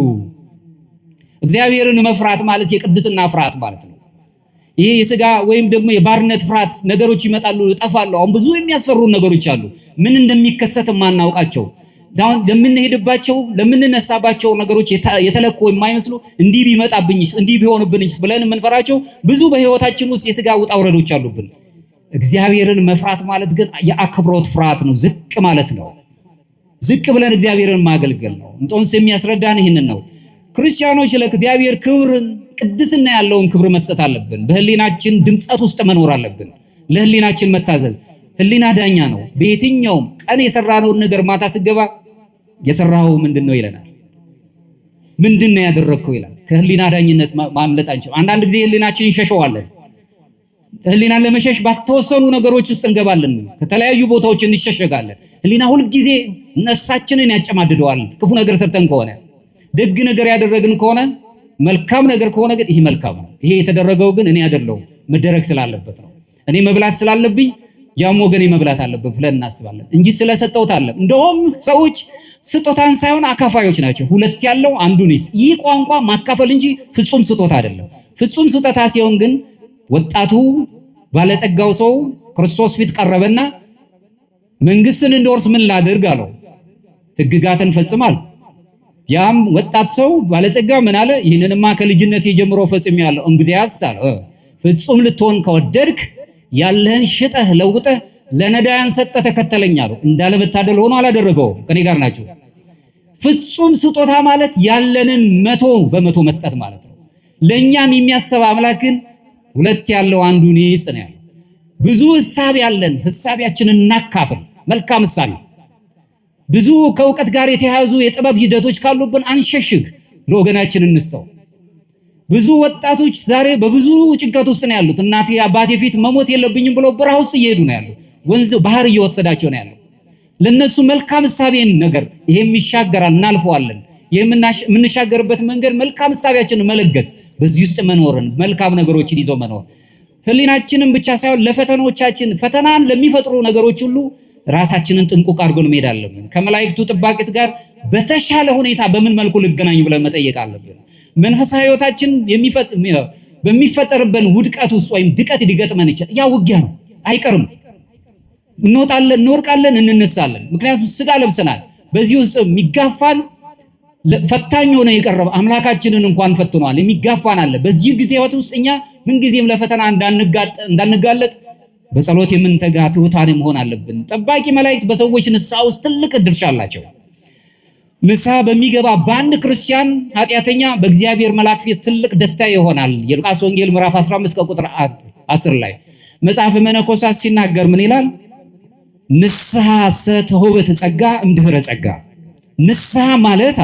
እግዚአብሔርን መፍራት ማለት የቅድስና ፍርሃት ማለት ነው። ይሄ የሥጋ ወይም ደግሞ የባርነት ፍርሃት ነገሮች ይመጣሉ፣ ይጠፋሉ። አሁን ብዙ የሚያስፈሩ ነገሮች አሉ፣ ምን እንደሚከሰት ማናውቃቸው። አሁን ለምንሄድባቸው ለምንነሳባቸው ነገሮች የተለኩ የማይመስሉ እንዲህ ቢመጣብኝስ እንዲህ ቢሆንብኝስ ብለን የምንፈራቸው ብዙ በህይወታችን ውስጥ የሥጋ ውጣ ውረዶች አሉብን። እግዚአብሔርን መፍራት ማለት ግን የአክብሮት ፍርሃት ነው፣ ዝቅ ማለት ነው። ዝቅ ብለን እግዚአብሔርን ማገልገል ነው። እንጦንስ የሚያስረዳን ይህንን ነው። ክርስቲያኖች ለእግዚአብሔር ክብርን ቅድስና ያለውን ክብር መስጠት አለብን። በህሊናችን ድምጸት ውስጥ መኖር አለብን። ለህሊናችን መታዘዝ። ህሊና ዳኛ ነው። በየትኛውም ቀን የሰራነውን ነገር ማታ ስገባ የሰራው ምንድነው ይለናል። ምንድነው ያደረግከው ይላል። ከህሊና ዳኝነት ማምለጥ አንችልም። አንዳንድ ጊዜ ህሊናችን እንሸሸዋለን። ህሊናን ለመሸሽ ባልተወሰኑ ነገሮች ውስጥ እንገባለን። ከተለያዩ ቦታዎች እንሸሸጋለን። ህሊና ሁሉ ጊዜ ነፍሳችንን ያጨማድደዋል። ክፉ ነገር ሰርተን ከሆነ ደግ ነገር ያደረግን ከሆነ መልካም ነገር ከሆነ ግን ይሄ መልካም ነው፣ ይሄ የተደረገው ግን እኔ አይደለሁም መደረግ ስላለበት ነው፣ እኔ መብላት ስላለብኝ ያም ወገኔ መብላት አለበት ብለን እናስባለን እንጂ ስለሰጠውት አለ። እንደውም ሰዎች ስጦታን ሳይሆን አካፋዮች ናቸው። ሁለት ያለው አንዱን ይስጥ። ይህ ቋንቋ ማካፈል እንጂ ፍጹም ስጦታ አይደለም። ፍጹም ስጦታ ሲሆን ግን ወጣቱ ባለጠጋው ሰው ክርስቶስ ፊት ቀረበና መንግስትን እንድወርስ ምን ላድርግ አለው። ሕግጋትን ፈጽማል። ያም ወጣት ሰው ባለጸጋ ምን አለ? ይህንንማ ከልጅነት ጀምሮ ፈጽሜያለሁ። እንግዲያስ አለ ፍጹም ልትሆን ከወደድክ ያለህን ሽጠህ ለውጠህ ለነዳያን ሰጠህ ተከተለኝ አለው። እንዳለመታደል ሆኖ አላደረገውም። ከኔ ጋር ናችሁ። ፍጹም ስጦታ ማለት ያለንን 100% መስጠት ማለት ነው። ለኛም የሚያስብ አምላክ ግን ሁለት ያለው አንዱን ይስጥ ነው ያለው። ብዙ ሐሳብ ያለን ሐሳቢያችንን እናካፍል። መልካም ሐሳብ ብዙ ከእውቀት ጋር የተያያዙ የጥበብ ሂደቶች ካሉብን አንሸሽግ፣ ለወገናችን እንስተው። ብዙ ወጣቶች ዛሬ በብዙ ጭንቀት ውስጥ ነው ያሉት። እናቴ አባቴ ፊት መሞት የለብኝም ብለው በረሃ ውስጥ እየሄዱ ነው ያሉት። ወንዝ ባህር እየወሰዳቸው ነው ያለው። ለነሱ መልካም ሐሳቤን ነገር ይሄም ይሻገራል፣ እናልፈዋለን። የምንሻገርበት መንገድ መልካም ሐሳቢያችንን መለገስ፣ በዚህ ውስጥ መኖርን መልካም ነገሮችን ይዞ መኖር። ህሊናችንን ብቻ ሳይሆን ለፈተናዎቻችን ፈተናን ለሚፈጥሩ ነገሮች ሁሉ ራሳችንን ጥንቁቅ አድርገን መሄድ አለብን። ከመላእክቱ ጥባቂት ጋር በተሻለ ሁኔታ በምን መልኩ ልገናኝ ብለን መጠየቅ አለብን። መንፈሳዊ ህይወታችን በሚፈጠርበን ውድቀት ውስጥ ወይም ድቀት ሊገጥመን ይችላል። ያ ውጊያ ነው፣ አይቀርም። እንወጣለን፣ እንወርቃለን፣ እንነሳለን። ምክንያቱም ስጋ ለብሰናል። በዚህ ውስጥ የሚጋፋን ፈታኝ ሆነ የቀረበ አምላካችንን እንኳን ፈትኗል። የሚጋፋን አለ። በዚህ ጊዜ ህይወት ውስጥ እኛ ምንጊዜም ለፈተና እንዳንጋለጥ በጸሎት የምንተጋ ትሑታን መሆን አለብን። ጠባቂ መላእክት በሰዎች ንስሐ ውስጥ ትልቅ ድርሻ አላቸው። ንስሐ በሚገባ በአንድ ክርስቲያን ኃጢአተኛ በእግዚአብሔር መልአክ ፊት ትልቅ ደስታ ይሆናል። የሉቃስ ወንጌል ምዕራፍ 15 ከቁጥር 10 ላይ መጽሐፈ መነኮሳት ሲናገር ምን ይላል? ንስሐ ሰተውበት ጸጋ እምድኅረ ጸጋ። ንስሐ ማለት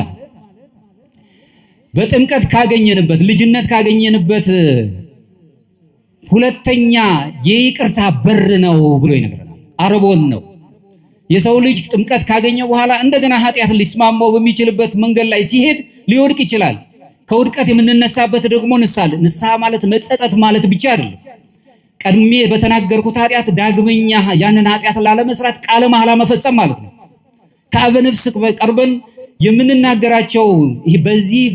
በጥምቀት ካገኘንበት ልጅነት ካገኘንበት ሁለተኛ የይቅርታ በር ነው ብሎ ይነግረናል። አርቦን ነው። የሰው ልጅ ጥምቀት ካገኘ በኋላ እንደገና ኃጢአት ሊስማማው በሚችልበት መንገድ ላይ ሲሄድ ሊወድቅ ይችላል። ከውድቀት የምንነሳበት ደግሞ ንስሐ ማለት መጸጸት ማለት ብቻ አይደለም። ቀድሜ በተናገርኩት ኃጢአት ዳግመኛ ያንን ኃጢአት ላለመስራት ቃለ መሐላ መፈጸም ማለት ነው። ከአበ ነፍስ ቀርበን የምንናገራቸው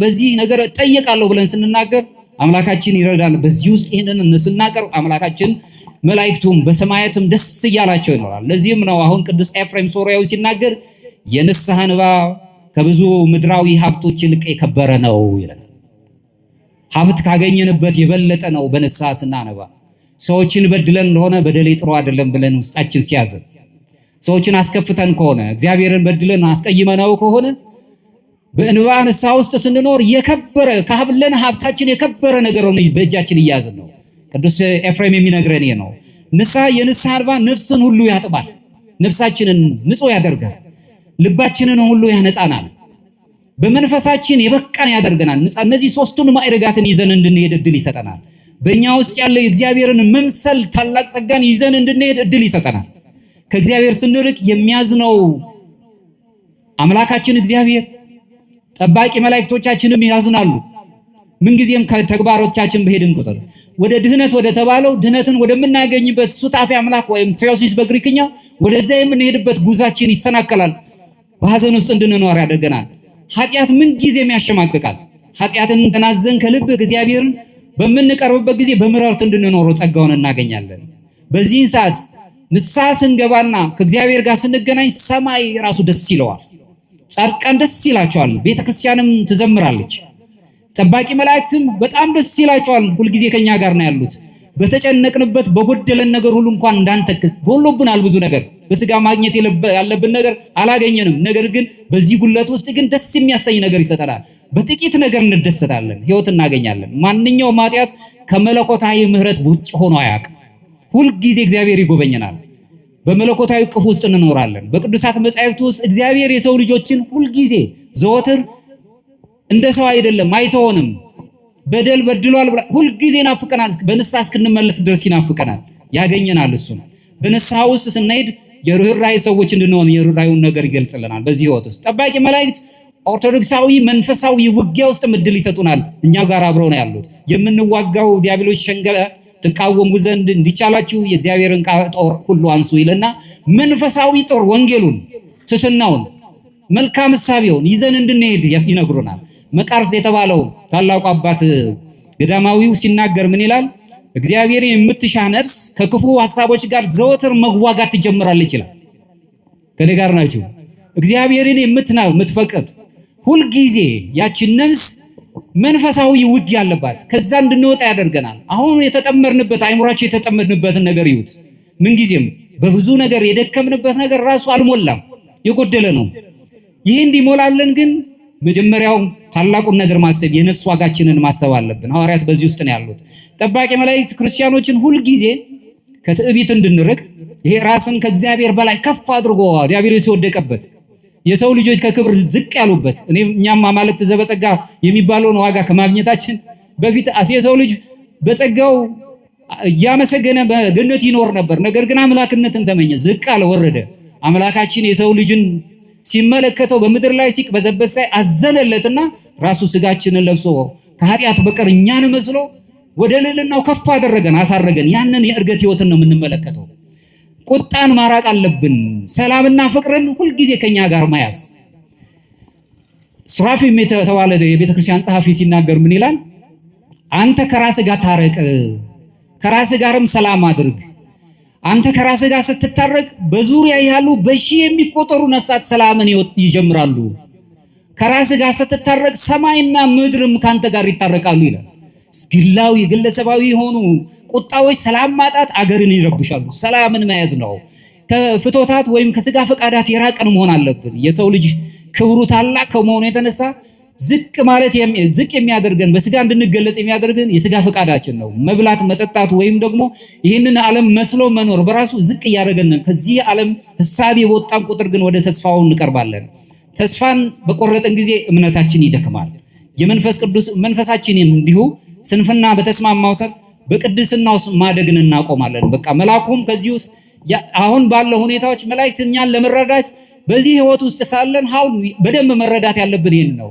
በዚህ ነገር እጠየቃለሁ ብለን ስንናገር አምላካችን ይረዳል። በዚህ ውስጥ ይሄንን ስናቀርብ አምላካችን መላእክቱም በሰማያትም ደስ እያላቸው ይኖራል። ለዚህም ነው አሁን ቅዱስ ኤፍሬም ሶርያዊ ሲናገር የንስሐ እንባ ከብዙ ምድራዊ ሀብቶች ይልቅ የከበረ ነው ይላል። ሀብት ካገኘንበት የበለጠ ነው በንስሐ ስናነባ። ሰዎችን በድለን እንደሆነ በደሌ ጥሩ አይደለም ብለን ውስጣችን ሲያዝን፣ ሰዎችን አስከፍተን ከሆነ እግዚአብሔርን በድለን አስቀይመነው ከሆነ በእንባ ንስሐ ውስጥ ስንኖር የከበረ ካለን ሀብታችን የከበረ ነገር ነው በእጃችን እያዝን ነው። ቅዱስ ኤፍሬም የሚነግረን ነው። የንስሐ እንባ ነፍስን ሁሉ ያጥባል፣ ነፍሳችንን ንጹህ ያደርጋል፣ ልባችንን ሁሉ ያነጻናል፣ በመንፈሳችን የበቃን ያደርገናል። እነዚህ ሶስቱን ማዕረጋትን ይዘን እንድንሄድ እድል ይሰጠናል። በእኛ ውስጥ ያለው የእግዚአብሔርን መምሰል ታላቅ ጸጋን ይዘን እንድንሄድ እድል ይሰጠናል። ከእግዚአብሔር ስንርቅ የሚያዝነው አምላካችን እግዚአብሔር ጠባቂ መላእክቶቻችንም ያዝናሉ። ምንጊዜም ከተግባሮቻችን በሄድን ቁጥር ወደ ድህነት ወደ ተባለው ድህነትን ወደምናገኝበት ሱታፌ አምላክ ወይም ቴዎሲስ በግሪክኛው ወደዛ የምንሄድበት ጉዛችን ይሰናከላል። በሐዘን ውስጥ እንድንኖር ያደርገናል። ኃጢአት ምንጊዜም ያሸማቅቃል። ኃጢአትን ተናዘን ከልብ እግዚአብሔርን በምንቀርብበት ጊዜ በምሕረት እንድንኖረው ጸጋውን እናገኛለን። በዚህን ሰዓት ንስሐ ስንገባና ከእግዚአብሔር ጋር ስንገናኝ ሰማይ ራሱ ደስ ይለዋል። ጻድቃን ደስ ይላቸዋል። ቤተክርስቲያንም ትዘምራለች። ጠባቂ መላእክትም በጣም ደስ ይላቸዋል። ሁልጊዜ ከኛ ጋር ነው ያሉት። በተጨነቅንበት በጎደለን ነገር ሁሉ እንኳን እንዳንተክስ ጎሎብናል። ብዙ ነገር በስጋ ማግኘት ያለብን ነገር አላገኘንም። ነገር ግን በዚህ ጉለት ውስጥ ግን ደስ የሚያሰኝ ነገር ይሰጠናል። በጥቂት ነገር እንደሰታለን፣ ሕይወት እናገኛለን። ማንኛውም ኃጢአት ከመለኮታዊ ምሕረት ውጭ ሆኖ አያውቅም። ሁልጊዜ እግዚአብሔር ይጎበኘናል። በመለኮታዊ ቅፍ ውስጥ እንኖራለን። በቅዱሳት መጻሕፍት ውስጥ እግዚአብሔር የሰው ልጆችን ሁልጊዜ ዘወትር እንደ ሰው አይደለም፣ አይተውንም። በደል በድሏል ብላ ሁልጊዜ ናፍቀናል። በንስሐ እስክንመለስ ድረስ ይናፍቀናል፣ ያገኘናል። እሱ በንስሐ ውስጥ ስንሄድ የርኅራኄ ሰዎች እንድንሆን የርኅራኄውን ነገር ይገልጽልናል። በዚህ ሕይወት ውስጥ ጠባቂ መላእክት ኦርቶዶክሳዊ መንፈሳዊ ውጊያ ውስጥ እድል ይሰጡናል። እኛ ጋር አብረው ነው ያሉት። የምንዋጋው ዲያብሎስ ሸንገለ ትቃወሙ ዘንድ እንዲቻላችሁ የእግዚአብሔርን ጦር ሁሉ አንሱ ይልና መንፈሳዊ ጦር ወንጌሉን፣ ትሕትናውን፣ መልካም እሳቤውን ይዘን እንድንሄድ ይነግሩናል። መቃርስ የተባለው ታላቁ አባት ገዳማዊው ሲናገር ምን ይላል? እግዚአብሔርን የምትሻ ነፍስ ከክፉ ሐሳቦች ጋር ዘወትር መዋጋት ትጀምራለች ይላል። ከኔ ጋር ናችሁ? እግዚአብሔርን የምትፈቅድ ሁልጊዜ ያችን ነፍስ መንፈሳዊ ውጊያ አለባት። ከዛ እንድንወጣ ያደርገናል። አሁን የተጠመድንበት አይምሯችን የተጠመድንበትን ነገር ይዩት። ምንጊዜም በብዙ ነገር የደከምንበት ነገር ራሱ አልሞላም፣ የጎደለ ነው። ይህ እንዲሞላለን ግን መጀመሪያው ታላቁን ነገር ማሰብ፣ የነፍስ ዋጋችንን ማሰብ አለብን። ሐዋርያት በዚህ ውስጥ ነው ያሉት። ጠባቂ መላእክት ክርስቲያኖችን ሁልጊዜ ከትዕቢት እንድንርቅ፣ ይሄ ራስን ከእግዚአብሔር በላይ ከፍ አድርጎ ዲያብሎስ የወደቀበት የሰው ልጆች ከክብር ዝቅ ያሉበት እኛም አማልክት ዘበጸጋ የሚባለውን ዋጋ ከማግኘታችን በፊት የሰው ልጅ በጸጋው እያመሰገነ በገነት ይኖር ነበር። ነገር ግን አምላክነትን ተመኘ፣ ዝቅ አለ፣ ወረደ። አምላካችን የሰው ልጅን ሲመለከተው በምድር ላይ ሲቅበዘበዝ ሳይ አዘነለትና ራሱ ስጋችንን ለብሶ ከኃጢአት በቀር እኛን መስሎ ወደ ልዕልናው ከፍ አደረገን፣ አሳረገን። ያንን የእርገት ሕይወትን ነው የምንመለከተው። ቁጣን ማራቅ አለብን። ሰላምና ፍቅርን ሁልጊዜ ከኛ ጋር መያዝ። ሱራፊም የተባለ የቤተክርስቲያን ጸሐፊ ሲናገር ምን ይላል? አንተ ከራስህ ጋር ታረቅ፣ ከራስህ ጋርም ሰላም አድርግ። አንተ ከራስህ ጋር ስትታረቅ በዙሪያ ያሉ በሺህ የሚቆጠሩ ነፍሳት ሰላምን ይጀምራሉ። ከራስህ ጋር ስትታረቅ ሰማይና ምድርም ካንተ ጋር ይታረቃሉ ይላል። ግላዊ ግለሰባዊ የሆኑ ቁጣዎች፣ ሰላም ማጣት አገርን ይረብሻሉ። ሰላምን መያዝ ነው። ከፍቶታት ወይም ከስጋ ፈቃዳት የራቀን መሆን አለብን። የሰው ልጅ ክብሩ ታላቅ ከመሆኑ የተነሳ ዝቅ ማለት ዝቅ የሚያደርገን በስጋ እንድንገለጽ የሚያደርገን የስጋ ፈቃዳችን ነው። መብላት መጠጣት ወይም ደግሞ ይህንን ዓለም መስሎ መኖር በራሱ ዝቅ እያደረገን፣ ከዚህ ዓለም ሐሳብ የወጣን ቁጥር ግን ወደ ተስፋው እንቀርባለን። ተስፋን በቆረጠን ጊዜ እምነታችን ይደክማል። የመንፈስ ቅዱስ መንፈሳችን እንዲሁ ስንፍና በተስማማው ሰዓት በቅድስና ውስጥ ማደግን እናቆማለን። በቃ መልአኩም ከዚህ ውስጥ አሁን ባለው ሁኔታዎች መላእክት እኛን ለመረዳት በዚህ ሕይወት ውስጥ ሳለን አሁን በደንብ መረዳት ያለብን ይሄን ነው።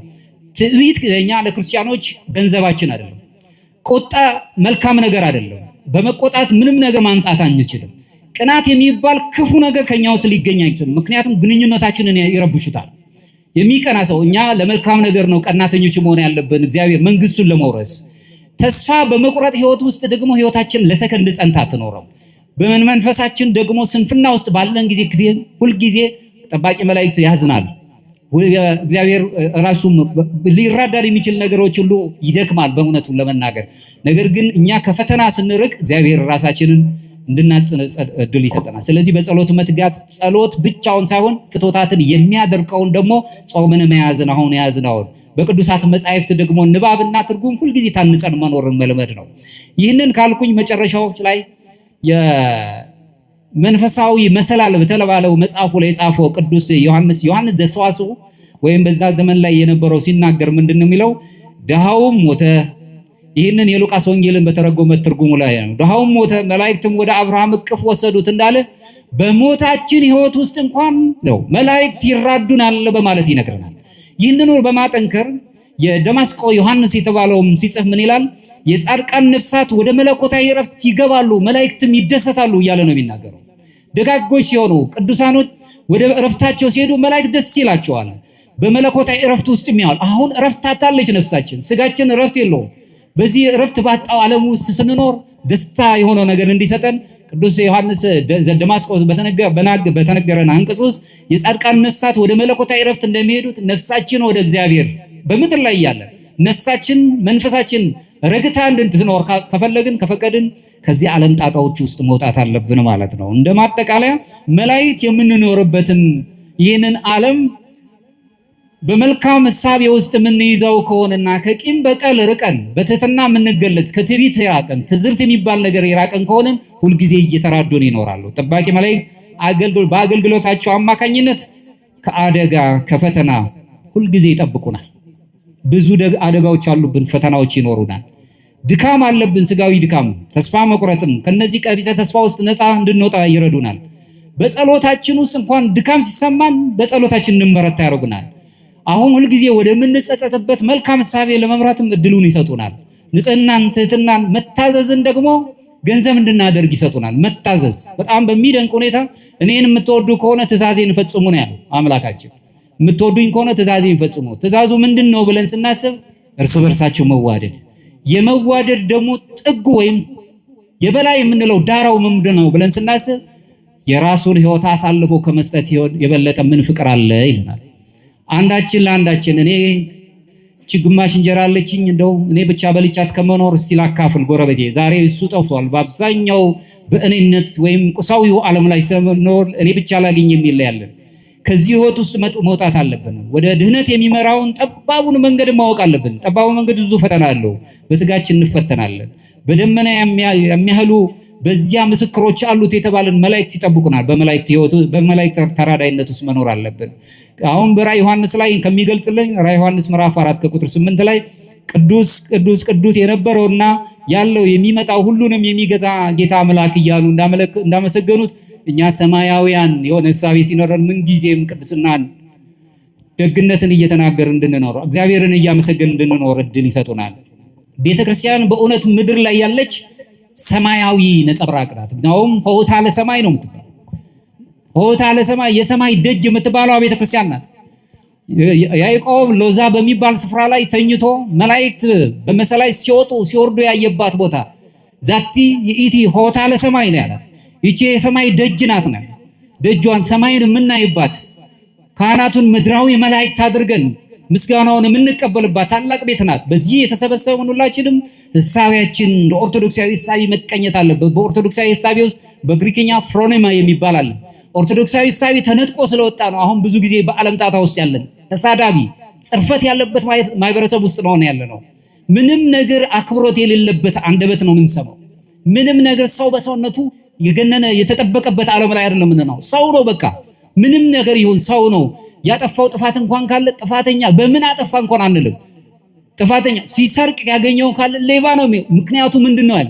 ትዕቢት እኛ ለክርስቲያኖች ገንዘባችን አይደለም። ቁጣ መልካም ነገር አይደለም። በመቆጣት ምንም ነገር ማንጻት አንችልም። ቅናት የሚባል ክፉ ነገር ከኛ ውስጥ ሊገኝ አይችልም። ምክንያቱም ግንኙነታችንን ይረብሹታል። የሚቀና ሰው እኛ ለመልካም ነገር ነው ቀናተኞች መሆን ያለብን እግዚአብሔር መንግስቱን ለመውረስ። ተስፋ በመቁረጥ ህይወት ውስጥ ደግሞ ህይወታችን ለሰከንድ ጸንታ አትኖርም። በመንፈሳችን ደግሞ ስንፍና ውስጥ ባለን ጊዜ ሁል ጊዜ ጠባቂ መላእክት ያዝናል። እግዚአብሔር ራሱ ሊራዳድ የሚችል ነገሮች ሁሉ ይደክማል በእውነቱን ለመናገር። ነገር ግን እኛ ከፈተና ስንርቅ እግዚአብሔር ራሳችንን እንድናጽናጽ እድል ይሰጠናል። ስለዚህ በጸሎት መትጋት፣ ጸሎት ብቻውን ሳይሆን ፍትወታትን የሚያደርቀውን ደግሞ ጾምን መያዝን አሁን ያዝናውን በቅዱሳት መጻሕፍት ደግሞ ንባብና ትርጉም ሁልጊዜ ታንጸን መኖርን መልመድ ነው። ይህንን ካልኩኝ መጨረሻዎች ላይ የመንፈሳዊ መሰላል በተባለው መጽሐፉ ላይ የጻፈው ቅዱስ ዮሐንስ ዘሰዋስው ወይም በዛ ዘመን ላይ የነበረው ሲናገር ምንድነው የሚለው? ድሃውም ሞተ። ይህንን የሉቃስ ወንጌልን በተረጎመ ትርጉሙ ላይ ነው። ድሃውም ሞተ፣ መላእክትም ወደ አብርሃም እቅፍ ወሰዱት እንዳለ በሞታችን ህይወት ውስጥ እንኳን ነው መላእክት ይራዱናል በማለት ይነግረናል። ይህንን በማጠንከር የደማስቆ ዮሐንስ የተባለውም ሲጽፍ ምን ይላል? የጻድቃን ነፍሳት ወደ መለኮታዊ ዕረፍት ይገባሉ፣ መላእክትም ይደሰታሉ እያለ ነው የሚናገረው። ደጋጎች ሲሆኑ ቅዱሳኖች ወደ ዕረፍታቸው ሲሄዱ መላእክት ደስ ይላቸዋል። በመለኮታዊ ዕረፍት ውስጥ የሚያውል አሁን ዕረፍት ታጣለች ነፍሳችን፣ ስጋችን ዕረፍት የለውም። በዚህ ዕረፍት ባጣው ዓለም ውስጥ ስንኖር ደስታ የሆነው ነገር እንዲሰጠን ቅዱስ ዮሐንስ ዘደማስቆ በተነገረን አንቀጽ ውስጥ የጻድቃን ነፍሳት ወደ መለኮታዊ ዕረፍት እንደሚሄዱት ነፍሳችን ወደ እግዚአብሔር በምድር ላይ ያለ ነፍሳችን መንፈሳችን ረግታ እንድትኖር ከፈቀድን ከዚህ ዓለም ጣጣዎች ውስጥ መውጣት አለብን ማለት ነው። እንደማጠቃለያ መላእክት የምንኖርበትን ይህንን ዓለም በመልካም ሐሳብ ውስጥ የምንይዘው ከሆነና ከቂም በቀል ርቀን በትህትና የምንገለጽ ከትዕቢት የራቀን ትዝርት የሚባል ነገር የራቀን ከሆነ ሁልጊዜ እየተራዱን ይኖራሉ። ጠባቂ መላእክት በአገልግሎታቸው አማካኝነት ከአደጋ ከፈተና ሁልጊዜ ይጠብቁናል። ብዙ አደጋዎች አሉብን፣ ፈተናዎች ይኖሩናል። ድካም አለብን፣ ስጋዊ ድካም፣ ተስፋ መቁረጥም ከነዚህ ቀቢጸ ተስፋ ውስጥ ነፃ እንድንወጣ ይረዱናል። በጸሎታችን ውስጥ እንኳን ድካም ሲሰማን በጸሎታችን እንበረታ ያደርጉናል። አሁን ሁልጊዜ ወደምንጸጸትበት መልካም ሐሳብ ለመምራትም እድሉን ይሰጡናል። ንጽህናን፣ ትህትናን፣ መታዘዝን ደግሞ ገንዘብ እንድናደርግ ይሰጡናል። መታዘዝ በጣም በሚደንቅ ሁኔታ እኔን የምትወዱ ከሆነ ትእዛዜን ፈጽሙ ነው ያለው አምላካችን። የምትወዱኝ ከሆነ ትእዛዜን ፈጽሙ። ትእዛዙ ምንድነው ብለን ስናስብ እርስ በርሳቸው መዋደድ። የመዋደድ ደግሞ ጥጉ ወይም የበላይ የምንለው ዳራው ምንድነው ብለን ስናስብ የራሱን ሕይወት አሳልፎ ከመስጠት የበለጠ ምን ፍቅር አለ ይለናል። አንዳችን ለአንዳችን እኔ ግማሽ እንጀራ አለችኝ እንደው እኔ ብቻ በልቻት ከመኖር እስቲ ላካፍል ጎረቤቴ። ዛሬ እሱ ጠፍቷል። በአብዛኛው በእኔነት ወይም ቁሳዊው ዓለም ላይ ስለኖር እኔ ብቻ ላገኝ የሚል ያለን ከዚህ ህይወት ውስጥ መውጣት አለብን። ወደ ድህነት የሚመራውን ጠባቡን መንገድ ማወቅ አለብን። ጠባቡ መንገድ ብዙ ፈተና አለው። በስጋችን እንፈተናለን። በደመና የሚያህሉ በዚያ ምስክሮች አሉት የተባለን መላእክት ይጠብቁናል። በመላእክት ተራዳይነት ውስጥ መኖር አለብን። አሁን በራዕየ ዮሐንስ ላይ ከሚገልጽልን ራዕየ ዮሐንስ ምዕራፍ 4 ከቁጥር 8 ላይ ቅዱስ ቅዱስ ቅዱስ የነበረውና ያለው የሚመጣው ሁሉንም የሚገዛ ጌታ አምላክ እያሉ እንዳመሰገኑት እኛ ሰማያውያን የሆነ ሐሳብ ሲኖረን ምን ጊዜም ቅድስናን ደግነትን እየተናገርን እንድንኖር እግዚአብሔርን እያመሰገንን እንድንኖር እድል ይሰጡናል። ቤተክርስቲያን በእውነት ምድር ላይ ያለች ሰማያዊ ነጸብራቅ ናት። ነውም ሆታ ለሰማይ ነው የምትባለው። ሆታ ለሰማይ የሰማይ ደጅ የምትባለው ቤተክርስቲያን ናት። ያዕቆብ ሎዛ በሚባል ስፍራ ላይ ተኝቶ መላእክት በመሰላይ ሲወጡ ሲወርዱ ያየባት ቦታ ዛቲ ይእቲ ሆታ ለሰማይ ነው ያላት። ይቺ የሰማይ ደጅ ናት ነው። ደጇን ሰማይን የምናይባት ካህናቱን ምድራዊ መላእክት አድርገን ምስጋናውን የምንቀበልባት ታላቅ ቤት ናት። በዚህ የተሰበሰበን ሁላችንም ሐሳቢያችን እንደ ኦርቶዶክሳዊ ሐሳቢ መቀኘት አለበት። በኦርቶዶክሳዊ ሐሳቢ ውስጥ በግሪክኛ ፍሮኔማ የሚባል አለ። ኦርቶዶክሳዊ ሐሳቢ ተነጥቆ ስለወጣ ነው አሁን ብዙ ጊዜ በዓለም ጣጣ ውስጥ ያለን ተሳዳቢ ጽርፈት ያለበት ማህበረሰብ ውስጥ ነው ያለነው። ምንም ነገር አክብሮት የሌለበት አንደበት ነው የምንሰማው። ምንም ነገር ሰው በሰውነቱ የገነነ የተጠበቀበት ዓለም ላይ አይደለም ነው። ሰው ነው በቃ ምንም ነገር ይሁን ሰው ነው። ያጠፋው ጥፋት እንኳን ካለ ጥፋተኛ በምን አጠፋ እንኳን አንልም። ጥፋተኛ ሲሰርቅ ያገኘው ካለ ሌባ ነው። ምክንያቱ ምንድነው ያለ?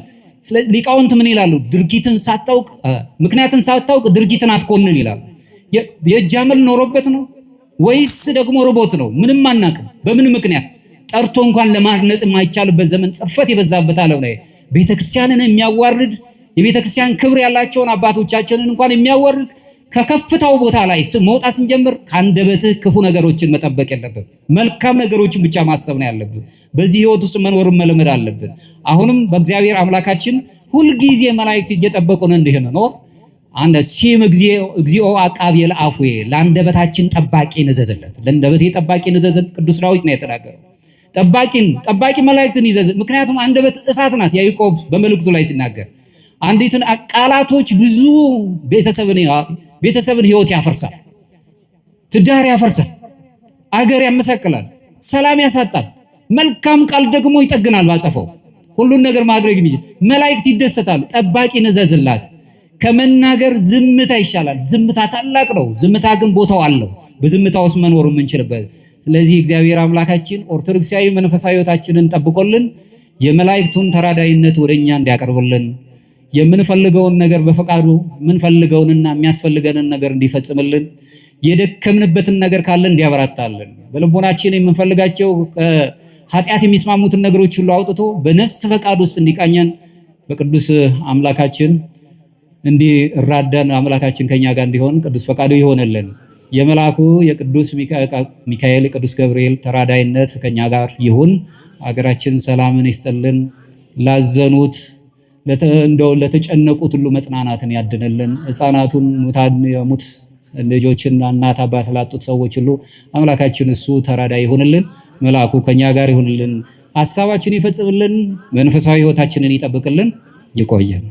ሊቃውንት ምን ይላሉ? ድርጊትን ሳታውቅ ምክንያትን ሳታውቅ ድርጊትን አትኮንን ይላሉ። የእጅ አመል ኖሮበት ነው ወይስ ደግሞ ርቦት ነው? ምንም አናውቅም። በምን ምክንያት ጠርቶ እንኳን ለማነጽ የማይቻልበት ዘመን ጽርፈት የበዛበት ዓለም ላይ ቤተክርስቲያንን የሚያዋርድ የቤተክርስቲያን ክብር ያላቸውን አባቶቻችንን እንኳን የሚያዋርድ ከከፍታው ቦታ ላይ መውጣት ስንጀምር ከአንደበትህ ክፉ ነገሮችን መጠበቅ የለብን። መልካም ነገሮችን ብቻ ማሰብ ነው ያለብን። በዚህ ህይወት ውስጥ መኖርን መልመድ አለብን። አሁንም በእግዚአብሔር አምላካችን ሁልጊዜ መላእክት እየጠበቁን እንዲሆን ነው። አንደ ሲም እግዚኦ አቃቤ ለአፉዬ ለአንደበታችን ጠባቂ ንዘዝለት። ለአንደበቴ ጠባቂ ንዘዝን ቅዱስ ዳዊት ነው የተናገረው። ጠባቂ መላእክትን ይዘዝ። ምክንያቱም አንደበት እሳት ናት። ያዕቆብ በመልእክቱ ላይ ሲናገር አንዲትን ቃላቶች ብዙ ቤተሰብን ህይወት ያፈርሳል፣ ትዳር ያፈርሳል፣ አገር ያመሰቅላል፣ ሰላም ያሳጣል። መልካም ቃል ደግሞ ይጠግናል ባጸፈው ሁሉን ነገር ማድረግ የሚችል መላእክት ይደሰታሉ። ጠባቂ ንዘዝላት። ከመናገር ዝምታ ይሻላል። ዝምታ ታላቅ ነው። ዝምታ ግን ቦታው አለው። በዝምታ ውስጥ መኖር የምንችልበት። ስለዚህ እግዚአብሔር አምላካችን ኦርቶዶክሳዊ መንፈሳዊ ህይወታችንን ጠብቆልን የመላእክቱን ተራዳይነት ወደኛ እንዲያቀርብልን የምንፈልገውን ነገር በፈቃዱ የምንፈልገውንና የሚያስፈልገንን ነገር እንዲፈጽምልን የደከምንበትን ነገር ካለ እንዲያበረታልን በልቦናችን የምንፈልጋቸው ኃጢአት የሚስማሙትን ነገሮች ሁሉ አውጥቶ በነፍስ ፈቃድ ውስጥ እንዲቃኘን በቅዱስ አምላካችን እንዲራዳን አምላካችን ከኛ ጋር እንዲሆን ቅዱስ ፈቃዱ ይሆንልን። የመላኩ የቅዱስ ሚካኤል የቅዱስ ገብርኤል ተራዳይነት ከኛ ጋር ይሁን። አገራችን ሰላምን ይስጥልን። ላዘኑት እንደው ለተጨነቁት ሁሉ መጽናናትን ያድንልን። ሕፃናቱን ሙት ልጆችና እናት አባት ላጡት ሰዎች ሁሉ አምላካችን እሱ ተራዳይ ይሁንልን። መልአኩ ከኛ ጋር ይሁንልን። ሐሳባችን ይፈጽምልን። መንፈሳዊ ሕይወታችንን ይጠብቅልን። ይቆየን።